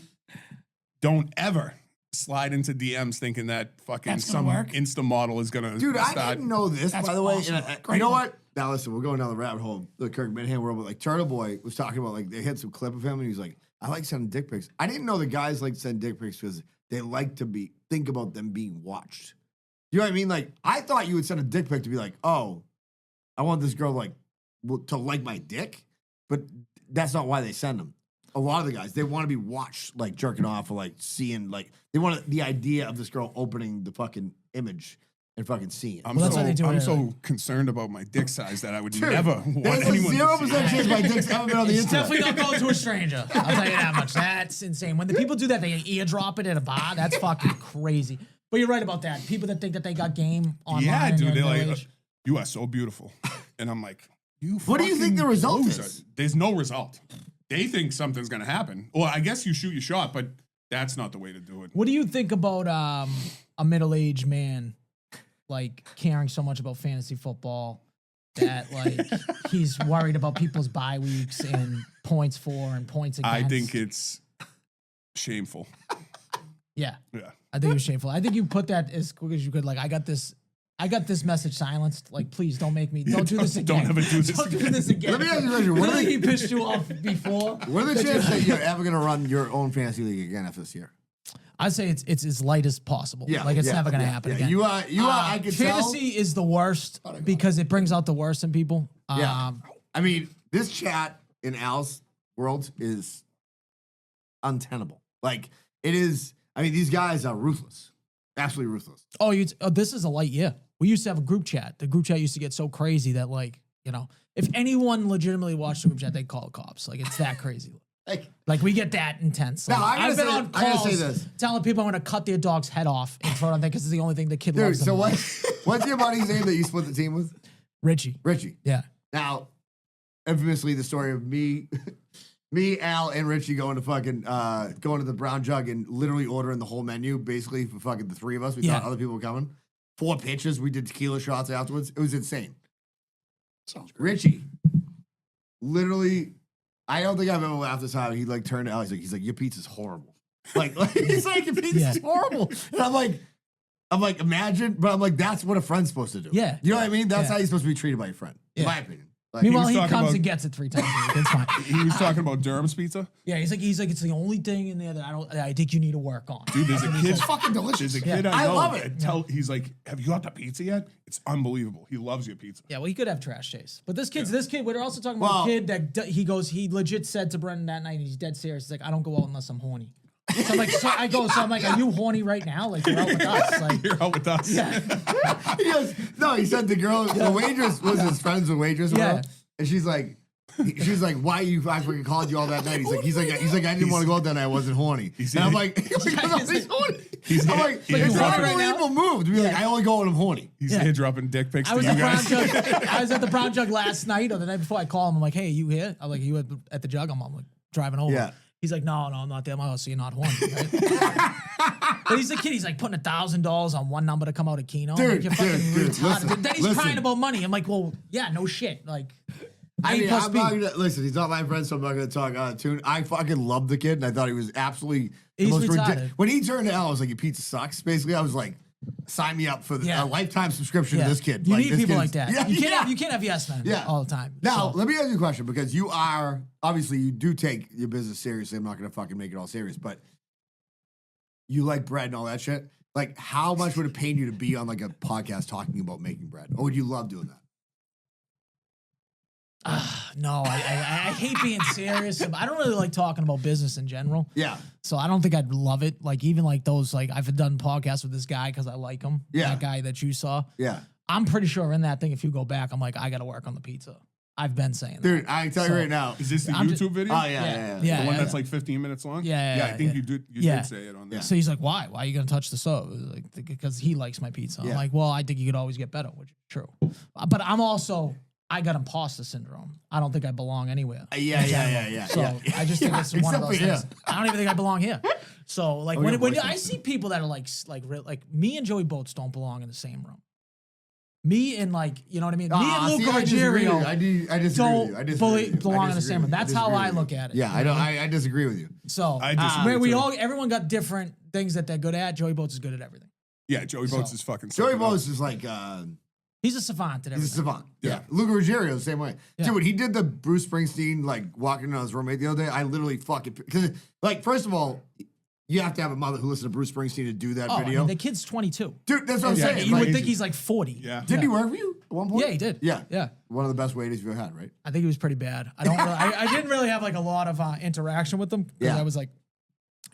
don't ever slide into DMs thinking that fucking That's gonna some work. Insta model is gonna Dude, I start. didn't know this, That's by the way. awesome. And Great you know one. what? Now listen, we're going down the rabbit hole, the Kirk Minham world, but like Turtle Boy was talking about like they had some clip of him and he's like, I like sending dick pics. I didn't know the guys like to send dick pics because they like to think about them being watched. You know what I mean? Like I thought you would send a dick pic to be like, oh, I want this girl to like my dick, but that's not why they send them. A lot of the guys, they want to be watched, like jerking off or like seeing, like they want the idea of this girl opening the fucking image and fucking seeing it. I'm Well, that's why they do I'm it. so concerned about my dick size that I would Dude, never want there's a anyone to 0% see. chance my dick's ever been on the It's internet. definitely not going to a stranger. I'll tell you that much. That's insane. When the people do that, they eardrop it at a bar. That's fucking crazy. But you're right about that. People that think that they got game online. Yeah, and dude, they're they're like, middle-aged. you are so beautiful, and I'm like, you. What do you think the fucking result loser. is? There's no result. They think something's gonna happen. Well, I guess you shoot your shot, but that's not the way to do it. What do you think about a middle-aged man like caring so much about fantasy football that like he's worried about people's bye weeks and points for and points against? I think it's shameful. yeah. Yeah. I think it was shameful. I think you put that as quick as you could. Like, I got this message silenced. Like, please don't make me. Don't do this again. Don't ever do this Don't do again. this again. Let me ask you a question. What are Clearly the- he pissed you off before. What are the chances that you're ever going to run your own fantasy league again after this year? I'd say it's as light as possible. Yeah, like it's yeah, never gonna yeah, happen yeah. again. You are. I can tell. Fantasy is the worst because it brings out the worst in people. Yeah. I mean, this chat in Al's world is untenable. Like it is. I mean, these guys are ruthless, absolutely ruthless. This is a light year. We used to have a group chat. The group chat used to get so crazy that like, you know, if anyone legitimately watched the group chat, they'd call the cops. Like it's that crazy. Like we get that intense. Like, Now, I've been on I gotta say calls this. telling people I'm going to cut their dog's head off in front of them because it's the only thing the kid Dude, loves. so them what? most. What's your buddy's name that you split the team with? Richie. Richie. Yeah. Now, infamously, the story of me, Al, and Richie going to the Brown Jug and literally ordering the whole menu, basically for fucking the three of us. We Yeah. thought other people were coming. 4 pitches. We did tequila shots afterwards. It was insane. Sounds great. Richie, literally, I don't think I've ever laughed this hard. He like turned to Al. He's like, your pizza's horrible. He's like, your pizza's Yeah. horrible. And I'm like, imagine, but I'm like, that's what a friend's supposed to do. Yeah. You know what I mean? That's Yeah. how you're supposed to be treated by your friend, in Yeah. my opinion. Like, Meanwhile, was he talking comes about- and gets it 3 times a week. It's fine. He was talking about Durham's pizza. Yeah, he's like, it's the only thing in there that I think you need to work on. Dude, there's a kid. It's fucking delicious. There's a kid Yeah. I know. love it. He's like, have you got the pizza yet? It's unbelievable. He loves your pizza. Yeah, well, he could have trash taste. But this kid, we're also talking about Well- a kid that he legit said to Brendan that night, he's dead serious. He's like, I don't go out unless I'm horny. So I'm like, I'm like, are you horny right now? Like, you're out with us. Like, You're out with us. yeah. he goes, no, he said the waitress was his friend's a waitress. Or Yeah. whatever. And she's like, why I fucking called you all that night? He's like, I didn't want to go out that night. I wasn't horny. And I'm like, he's horny. I'm like, he's it's an horny right now? unbelievable move to be like, I only go when I'm horny. He's Yeah. here dropping dick pics I to was you at Brown guys. Jug. I was at the Brown Jug last night or the night before. I call him. I'm like, hey, you here? I'm like, you at the Jug? I'm like driving over. Yeah. He's like, no, I'm not there. I'm like, oh, so you're not horny, right? But he's a kid. He's like putting $1,000 on one number to come out of Keno. I'm like, Dude, you're fucking dude, retarded. listen, Then he's listen. crying about money. I'm like, well, yeah, no shit. Like, I A mean, plus I'm B. not gonna, listen, he's not my friend, so I'm not going to talk out of tune. I fucking loved the kid, and I thought he was absolutely the He's most retarded. When he turned to Al, I was like, your pizza sucks. Basically, I was like, sign me up for Yeah. a lifetime subscription yeah. to this kid. You Like, need this people kid like is- that. Yeah, You can't have yes men Yeah. all the time. Now, So- let me ask you a question, because you are, obviously, you do take your business seriously. I'm not going to fucking make it all serious, but you like bread and all that shit. Like, how much would it pain you to be on like a podcast talking about making bread? Or would you love doing that? No, I hate being serious. I don't really like talking about business in general. Yeah. So I don't think I'd love it. Like even like those, like I've done podcasts with this guy because I like him. Yeah. That guy that you saw. Yeah. I'm pretty sure in that thing, if you go back, I'm like, I got to work on the pizza. I've been saying that. Dude, I can tell you So- right now. Is this the I'm YouTube just- video? Oh, yeah. Yeah. The one that's like 15 minutes long? Yeah, I think yeah. you Yeah. did say it on there. So he's like, why? Why are you going to touch the stove? Like, because he likes my pizza. I'm Yeah. like, well, I think you could always get better, which is true. But I'm also, I got imposter syndrome. I don't think I belong anywhere. Yeah. So yeah. I just think it's one Except of those for things. here. I don't even think I belong here. So like Oh, when your voice I is- see people that are like me and Joey Boats don't belong in the same room. Me and like, you know what I mean? Me and See, Luca I disagree Ruggiero with you. I disagree with you. I disagree with you. belong I in the disagree same with room. you. That's how disagree I with look you. at it. Yeah, you know? I disagree with you. So I disagree we too. all everyone got different things that they're good at. Joey Boats is good at everything. Yeah, Joey Boats is fucking. Joey something else. Boats is like He's a savant at everything. he's a savant. Yeah. Yeah. Luca Ruggiero the same way. Yeah. Dude, when he did the Bruce Springsteen like walking in on his roommate the other day, I literally fucking because like first of all, you have to have a mother who listens to Bruce Springsteen to do that Oh, I video. mean, the kid's 22. Dude, that's what I'm saying. You Like, would think he's like 40. Yeah. didn't he work for you at one point? Yeah, he did. Yeah. Yeah. One of the best waiters you've ever had, right? I think he was pretty bad. I don't. Really, I didn't really have like a lot of interaction with him because Yeah. I was like,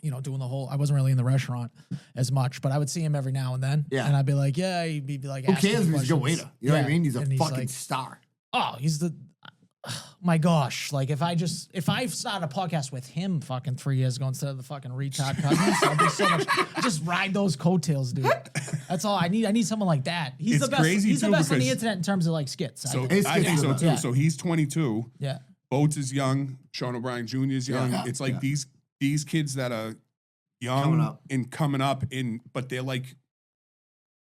you know, doing the whole. I wasn't really in the restaurant as much, but I would see him every now and then. Yeah. And I'd be like, yeah, he'd be like, Who asking cares if me he's a good questions. waiter? You know what I Yeah. mean? He's a And fucking like, star. oh, he's the. My gosh! Like if I started a podcast with him fucking 3 years ago instead of the fucking retard cousins, I'd be so much. Just ride those coattails, dude. That's all I need. I need someone like that. He's It's the best. crazy, He's the too, best on the because- internet in terms of like skits. So His I think kids so are too. Yeah. So he's 22. Yeah. Boats is young. Sean O'Brien Jr. is young. Yeah. It's like these kids that are young Coming up. but they're like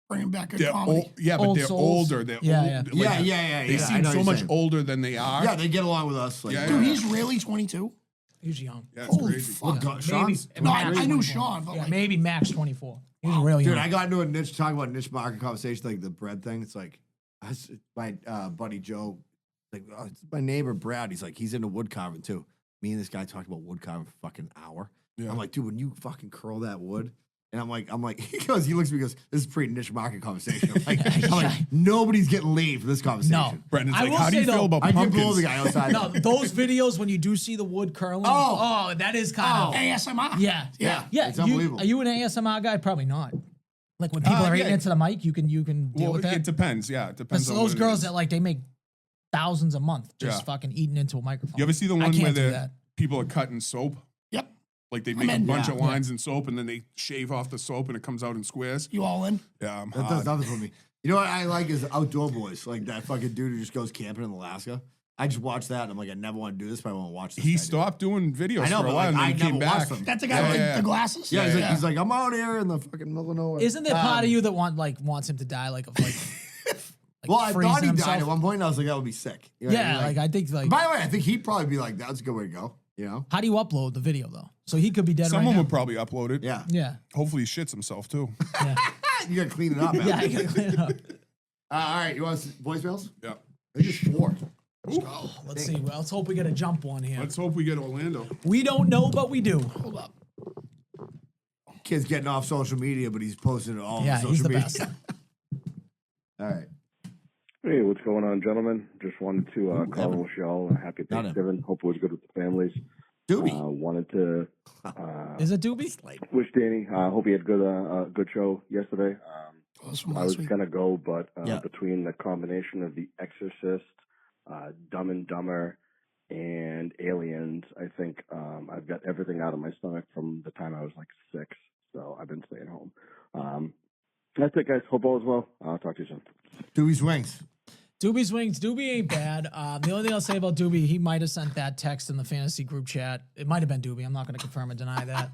Bringing back good they're comedy. old, yeah, Old but they're souls. older. They're Yeah, old, yeah. like, Yeah. They I seem know so what you're much saying. older than they are. Yeah, they get along with us. Like, Yeah, Dude, he's really 22. He's young. Yeah, it's Holy crazy. fuck. God, Sean's No, I Max knew 24. Sean, but Yeah, like, maybe max 24. He's really young. Dude, I got into a niche talking about niche market conversation, like the bread thing. It's like my buddy Joe, like it's my neighbor Brad. He's like he's into wood carving too. Me and this guy talked about wood carving for fucking hour. Yeah. I'm like, dude, when you fucking curl that wood, and I'm like, he looks at me, and goes, this is pretty niche market conversation. I'm like, nobody's getting laid for this conversation. No. Brendan's I like, will how do you say, feel though, about I did blow pumpkins? the guy outside. No, those videos when you do see the wood curling. Oh. that is kind of. ASMR. Yeah. Yeah, it's unbelievable. Are you an ASMR guy? Probably not. Like when people are eating yeah. into the mic, you can deal Well, with that. it depends. Yeah, it depends. Because on those what it girls is. that like they make thousands a month just Yeah. fucking eating into a microphone. You ever see the I one where can't do the that. people are cutting soap? Yep. Like they I'm make a in. bunch Yeah. of lines in soap and then they shave off the soap and it comes out in squares. You all in? Yeah, I'm That does hard. nothing for me. You know what I like is outdoor boys, like that fucking dude who just goes camping in Alaska. I just watch that and I'm like, I never want to do this, but I want to watch this. He guy do it. stopped doing videos I know, for a but, while like, and then I he came never watched back. them. That's the guy with the glasses? Yeah, Yeah. he's like, I'm out here in the fucking middle of nowhere. Isn't there part of you that wants him to die like Well, I freezing thought he himself? died at one point, and I was like, that would be sick. You know what I Yeah, mean? like I think like By the way, I think he'd probably be like, that's a good way to go. You know? how do you upload the video though? So he could be dead Someone right would probably upload it. Yeah. now. Hopefully he shits himself too. Yeah. You gotta clean it up. Yeah, I man. gotta clean it up. All right, you want voicemails? Yeah. I think it's 4. Let's see. Well, let's hope we get a jump one here. Let's hope we get Orlando. We don't know, but we do. Hold up. Kid's getting off social media, but he's posting it all Yeah, on social he's the media. best. All right. Hey, what's going on, gentlemen? Just wanted to call and wish y'all a happy Not Thanksgiving. Hope it was good with the families. Doobie. Wanted to Is it Doobie? wish Danny. Hope he had good show yesterday. Oh, that's from I last was week. gonna go, but Yeah. between the combination of The Exorcist, Dumb and Dumber, and Aliens, I think I've got everything out of my stomach from the time I was like 6. So I've been staying home. That's it, guys. Hope all is well. I'll talk to you soon. Doobie's wings. Doobie's wings. Doobie ain't bad. The only thing I'll say about Doobie, he might have sent that text in the fantasy group chat. It might have been Doobie. I'm not going to confirm or deny that.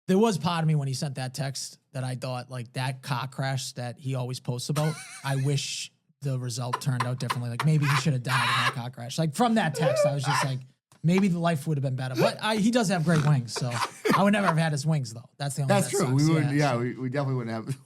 There was part of me when he sent that text that I thought, like, that car crash that he always posts about, I wish the result turned out differently. Like, maybe he should have died in that car crash. Like, from that text, I was just like, maybe the life would have been better. But he does have great wings, so I would never have had his wings, though. That's the only That's that true. sucks. We wouldn't. Yeah, so- we definitely wouldn't have.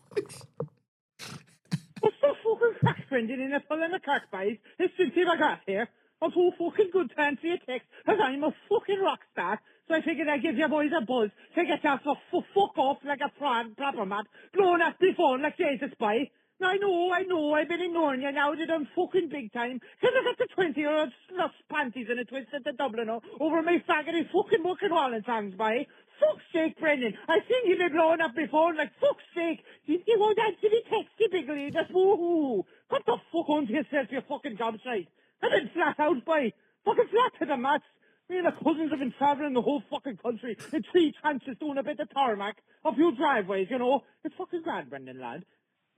What's the fucking crack, Brendan, in a full in the crack, boys? It's Cynthia McGrath here. I'm too fucking good to answer your text, because I'm a fucking rock star. So I figured I'd give you boys a buzz to get yourself to fuck off like a proper mad, blowing up the phone like Jesus, boy. Now, I know, I've been ignoring you now that I'm fucking big time, because I got the 20-year-old slush panties in a twist at the Dublin over my faggoty fucking Buchan Wallen songs, boy. Fuck's sake, Brendan. I seen you be blowing up before, like, fuck's sake. You won't answer the text, you bigly. That's woo-hoo. What the fuck on to yourself, your fucking job site? I've been flat out, boy. Fucking flat to the mats. Me and my cousins have been travelling the whole fucking country in 3 tranches doing a bit of tarmac, a few driveways, you know. It's fucking grand, Brendan, lad.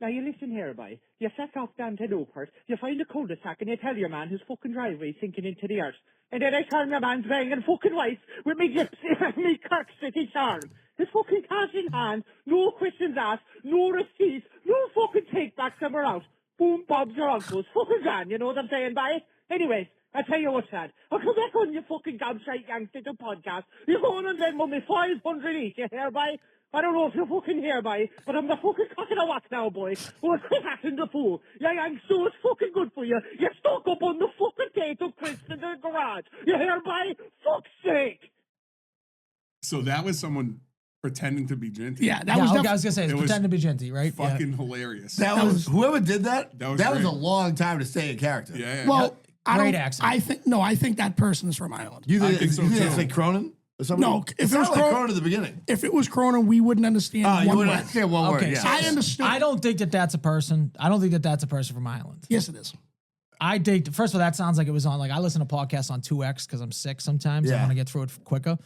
Now, you listen here, boy. You set off down to Newport, you find a cul-de-sac, and you tell your man his fucking driveway's sinking into the earth. And then I turn your man's banging fucking wife with me gypsy, me Kirk City charm. His fucking cash in hand, no questions asked, no receipts, no fucking take-backs, and we're out. boom, bobs your uncles. Fucking grand, you know what I'm saying, bye? Anyways, I tell you what, Chad. I'll come back on your fucking gobshite youngster podcast. You're going on then with me 500 each, you hear, bye? I don't know if you're fucking here, bye, but I'm the fucking cock of the walk now, boy. What's hacking the fool? Yeah, I'm so it's fucking good for you. You're stuck up on the fucking potato crisps in the garage. You hear, bye? Fuck's sake. So that was someone pretending to be Genty. Yeah, that I was was gonna say it's it was pretend to be Genty, right? Fucking hilarious. That was whoever did that. That was that was great. a long time to stay in character. Yeah. Well, Great accent. I think that person is from Ireland. You think, I think so, you think too. it's like Cronin or something? No, if it was like Cronin at the beginning. If it was Cronin, we wouldn't understand Oh, you one wouldn't word. understand one word. Okay, Yeah. so I understood. I don't think that that's a person. I don't think that that's a person from Ireland. Yes, it is. I think, first of all, that sounds like it was on, like, I listen to podcasts on 2X because I'm sick sometimes. I Yeah. want to get through it quicker.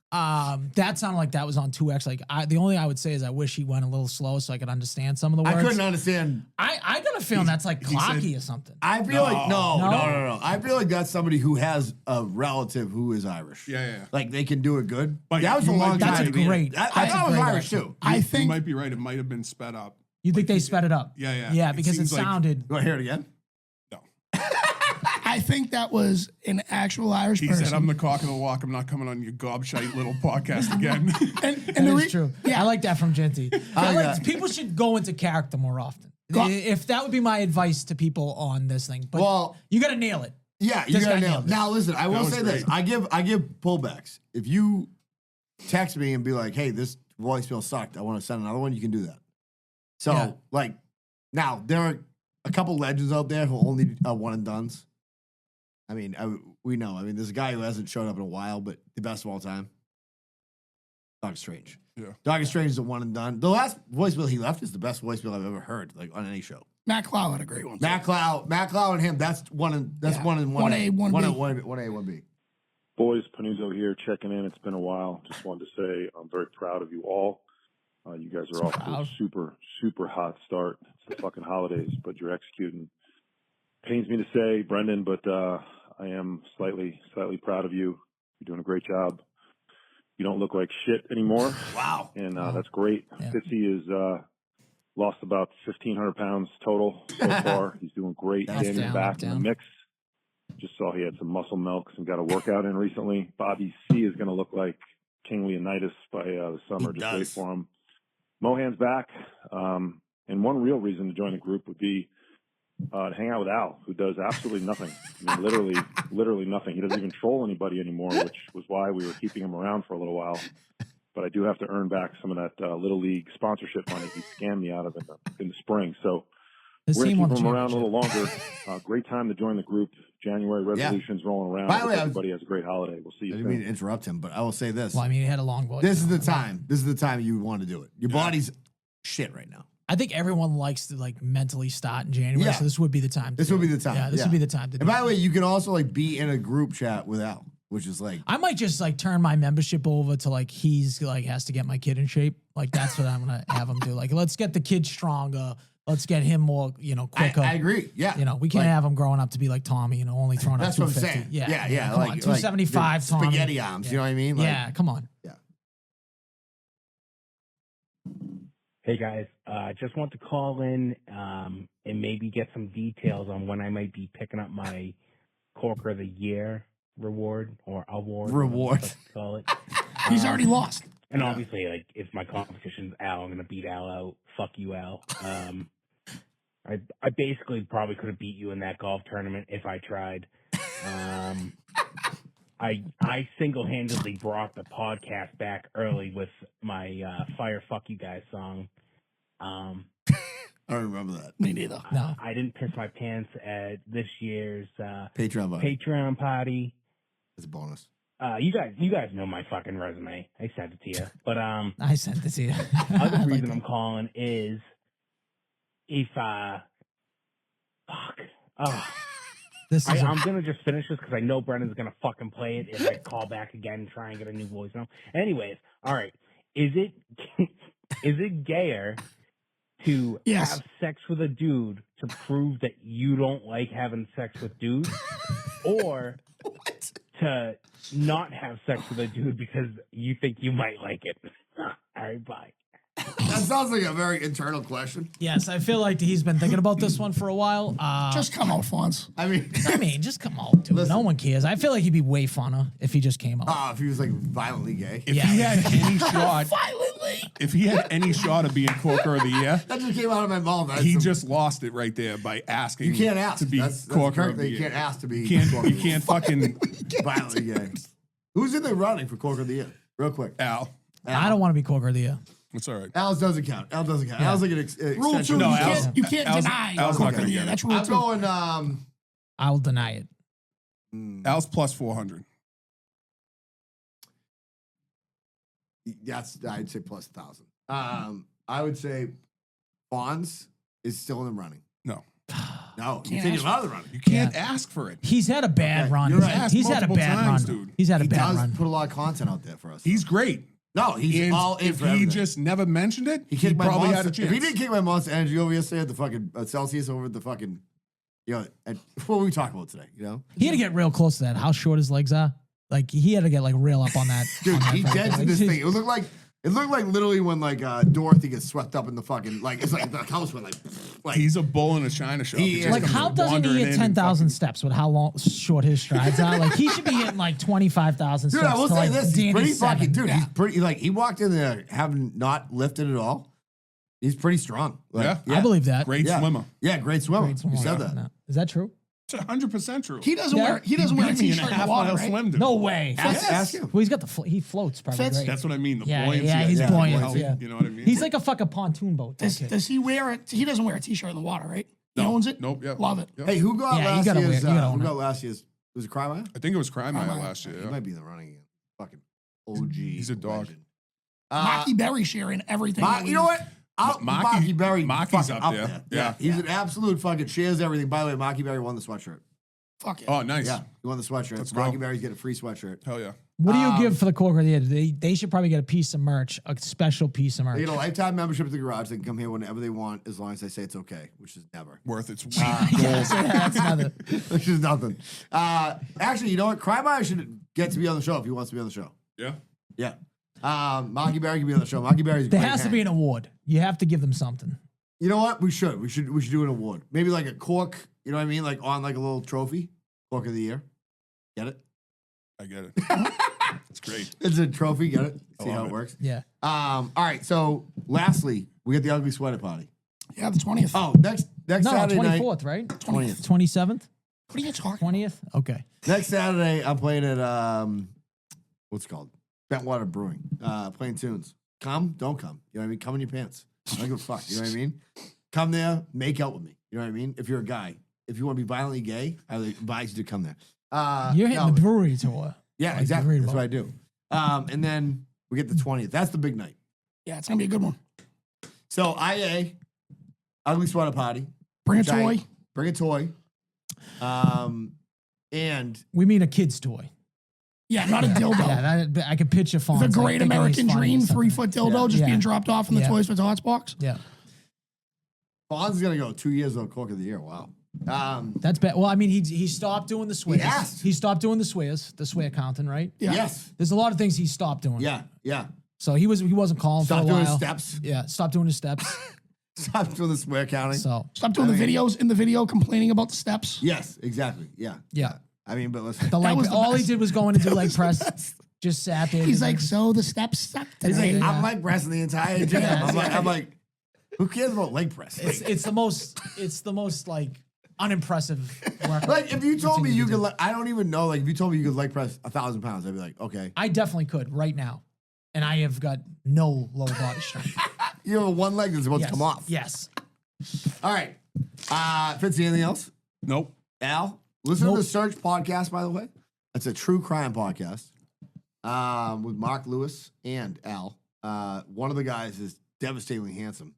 That sounded like that was on 2X. Like, the only thing I would say is I wish he went a little slow so I could understand some of the words. I couldn't understand. I got a feeling that's like he clocky said- or something. I feel like No? no. I feel like that's somebody who has a relative who is Irish. Yeah. Like they can do it good. But that was you a long might- time. That's a to be in it. great- I that's thought a it was great Irish accent. too. I You think might be right. It might have been sped up. You think they sped it up? Yeah. Yeah, It because it seems like- sounded. You want to hear it again? No. I think that was an actual Irish He person. said, I'm the cock of the walk. I'm not coming on your gobshite little podcast again. and That the is true. Yeah, I like that from Genty. I like like that. people should go into character more often. If that would be my advice to people on this thing, but Well- you got to nail it. Yeah, you This gotta guy nail nailed it. it. Now listen, I will was say this. great. I give pullbacks. If you text me and be like, hey, this voicemail sucked, I want to send another one, you can do that. So Yeah. like now there are a couple legends out there who only are one and dones. I mean, we know. I mean, there's a guy who hasn't showed up in a while, but the best of all time. Doctor Strange. Yeah. Doctor Strange is a one and done. The last voicemail he left is the best voicemail I've ever heard, like on any show. Matt Clow had a great one. Matt Clow and him. That's one and Yeah. one and one 1A, 1B. one A, one B. Boys, Panuzzo here, checking in. It's been a while. Just wanted to say I'm very proud of you all. You guys are off to a super, super hot start. It's the fucking holidays, but you're executing. Pains me to say, Brendan, but I am slightly proud of you. You're doing a great job. You don't look like shit anymore. Wow. And that's great. Yeah. Fitzy is lost about 1,500 pounds total so far. He's doing great. That's Danny's down, back in the down. mix. Just saw he had some muscle milks and got a workout in recently. Bobby C is going to look like King Leonidas by the summer. He Just wait does. for him. Mohan's back. And one real reason to join the group would be to hang out with Al, who does absolutely nothing. I mean, literally nothing. He doesn't even troll anybody anymore, which was why we were keeping him around for a little while. But I do have to earn back some of that Little League sponsorship money he scammed me out of in the spring. So His we're team going won to the keep him around a little championship. longer. Great time to join the group. January resolutions rolling around. By the way, Hope everybody has a great holiday. We'll see I you didn't mean soon. to interrupt him, but I will say this. Well, I mean, he had a long voice. This is the time. This is the time you want to do it. Your body's shit right now. I think everyone likes to like mentally start in January, Yeah. so this would be the time. This would be the time. Yeah, this would be the time to do And by it. the way, you can also like be in a group chat with Al, which is like I might just like turn my membership over to like he's like has to get my kid in shape. Like that's what I'm gonna have him do. Like let's get the kid stronger. Let's get him more, quicker. I agree. Yeah. You know, we can't Like, have him growing up to be like Tommy, only throwing up That's what I'm 250. saying. Yeah. Come Like, on, 275 like, Tommy. spaghetti arms. Yeah. You know what I mean? Like, Yeah, come on. Hey guys, just want to call in and maybe get some details on when I might be picking up my Corker of the Year reward or award. whatever Reward. you call it. He's already lost. And obviously, like, if my competition's Al, I'm gonna beat Al out. Fuck you, Al. I basically probably could have beat you in that golf tournament if I tried. I single-handedly brought the podcast back early with my Fire Fuck You Guys song. I don't remember that. Me neither. No. I didn't piss my pants at this year's Patreon buddy. Patreon party. It's a bonus. You guys know my fucking resume. I sent it to you. But I sent this to you. other I like reason that. I'm calling is if This is I'm gonna just finish this because I know Brendan's gonna fucking play it if I call back again and try and get a new voicemail. Anyways, all right. Is it gayer to Yes. have sex with a dude to prove that you don't like having sex with dudes, or to not have sex with a dude because you think you might like it? All right, bye. That sounds like a very internal question. Yes, I feel like he's been thinking about this one for a while. Just come out, Fonz. I mean, just come out, dude. Listen. No one cares. I feel like he'd be way funner if he just came out. if he was like violently gay. If he had any shot, Violently. if he had any shot of being Corker of the Year, That just came out of my mouth. he just lost it right there by asking. You can't ask to be that's Corker correct of that the you Year. can't ask to be. You can't, Corker you can't fucking violently gay. Who's in the running for Corker of the Year? Real quick. Al. I don't want to be Corker of the Year. It's all right. Al's doesn't count. Al doesn't count. Yeah. Al's like an Rule extension. 2, No, you can't Al's- deny Al's not Corker gonna of the get Year. it. That's rule I'm 2. going. I'll deny it. Al's plus 400. I'd say plus 1,000. I would say Bonds is still in the running. No. No, you Can't take ask him out of the running. You can't ask for it. He's had a bad Okay, run. you're right. He's had a Multiple bad times, run. dude. He's had a He bad does run. put a lot of content out there for us. He's great. No, he's And all in if for he everything. just never mentioned it, He he kicked my probably monster. had a chance. If he didn't kick my monster energy over yesterday at the fucking Celsius over at the fucking, and what were we talking about today? You know, He had to get real close to that. How short his legs are. Like he had to get like real up on that. dude, on that he fucking dead to thing. this thing. It looked like literally when like Dorothy gets swept up in the fucking it's like the house went like He's a bull in a china shop. He He is. just Like comes how doesn't wandering he in hit and 10,000 fucking- steps with how long short his strides are? Like he should be hitting like 25,000 dude. steps. I will to, say like, this: he's Danny's pretty 7. fucking dude. He's pretty like he walked in there having not lifted at all. He's pretty strong. Like, Yeah. I believe that. Great Yeah. swimmer. Yeah, great swimmer. Great swimmer. You said that. No. Is that true? It's 100% true. He doesn't Yeah. wear he doesn't wear a beat me in t-shirt a in the half water, mile right? swim. Dude. No way. Ask him. Well, he's got he floats probably Fits. great. That's what I mean. The Yeah, buoyancy. yeah, he's idea. buoyant, How- yeah. You know what I mean? He's like a fucking pontoon boat. that Does, kid. does he wear it? He doesn't wear a t-shirt in the water, right? He No. owns it? Nope. Yeah. Love it. Yep. Hey, who got Yeah, you last gotta year's? wear- you gotta Who own got it. last year's? Was it Crymire? I think it was Crime Crime last year. He Yeah. might be in the running again. Fucking OG. He's a dog. legend. Mocky Berry sharing everything. that You know we- what? Maki- Maki Berry. Maki's fucking up there. Yeah. He's an absolute fucking shares everything. By the way, Maki Berry won the sweatshirt. Fuck it. Oh, nice. Yeah, he won the sweatshirt. Let's go. Maki Berry's get a free sweatshirt. Hell yeah. What do you give for the Corker of the Year? They should probably get a piece of merch, a special piece of merch. They get a lifetime membership at the garage. They can come here whenever they want, as long as they say it's okay, which is never. Worth its weight Yeah, in gold. that's another. Which is nothing. Actually, you know what? Crymire should get to be on the show if he wants to be on the show. Yeah. Yeah. Maki Berry can be on the show. Maki Berry's There great has to hang. be an award. You have to give them something. You know what? We should do an award. Maybe like a cork. You know what I mean? Like on like a little trophy. Cork of the year. Get it? I get it. It's great. It's a trophy. Get it? See how love it it. works. Yeah. All right. So lastly, we get the ugly sweater party. Yeah, the 20th. Oh, next No, Saturday night. 24th, right? 20th. 27th? What are you talking 20th? Okay. Next Saturday, I'm playing at what's it called? Bentwater Brewing. Playing tunes. Come, don't come. You know what I mean? Come in your pants. I don't give a fuck. You know what I mean? Come there, make out with me. You know what I mean? If you're a guy. If you want to be violently gay, I would advise you to come there. You're hitting no, the brewery tour. Yeah, like exactly. the That's what I do. And then we get the 20th. That's the big night. Yeah, it's gonna be a good one. So IA, ugly sweater party. Bring a Giant- toy. Bring a toy. And We mean a kid's toy. Yeah, not a dildo. Yeah, I could picture Fonz. The like, Great thinking he's American funny or Dream something. 3-foot dildo Yeah. just Yeah. being dropped off in the Yeah. Toys for Tots box. Yeah. Fonz is gonna go 2 years on Cork of the Year. Wow. That's bad. Well, I mean, he stopped doing the swears. asked. He stopped doing the swear counting, right? Yeah. Yes. There's a lot of things he stopped doing. Yeah. Yeah. So he wasn't calling Stop for a doing while. steps. Yeah, stop doing his steps. Stop doing the swear counting. So Stop doing the videos in the video complaining about the steps. Yes, exactly. Yeah. yeah, I mean, but listen. the leg. was the All he best. did was go in and do leg press. Just sat there. He's just like, so the steps suck He's like, today. I'm leg pressing the entire gym. I'm like, who cares about leg press? it's the most like unimpressive workout. Like if you told me routine you to could, do. I don't even know. Like if you told me you could leg press 1,000 pounds, I'd be like, okay. I definitely could right now, and I have got no lower body strength. You have one leg that's about Yes. to come off. Yes. All right. Fitzy, anything else? Nope. Al, listen Nope. to the Search podcast, by the way. It's a true crime podcast with Mark Lewis and Al. One of the guys is devastatingly handsome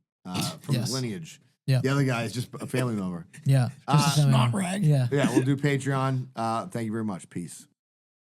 from Yes. his lineage. Yeah. The other guy is just a family member. Yeah. Just a Not feeling. rag. Yeah. Yeah, we'll do Patreon. Thank you very much. Peace.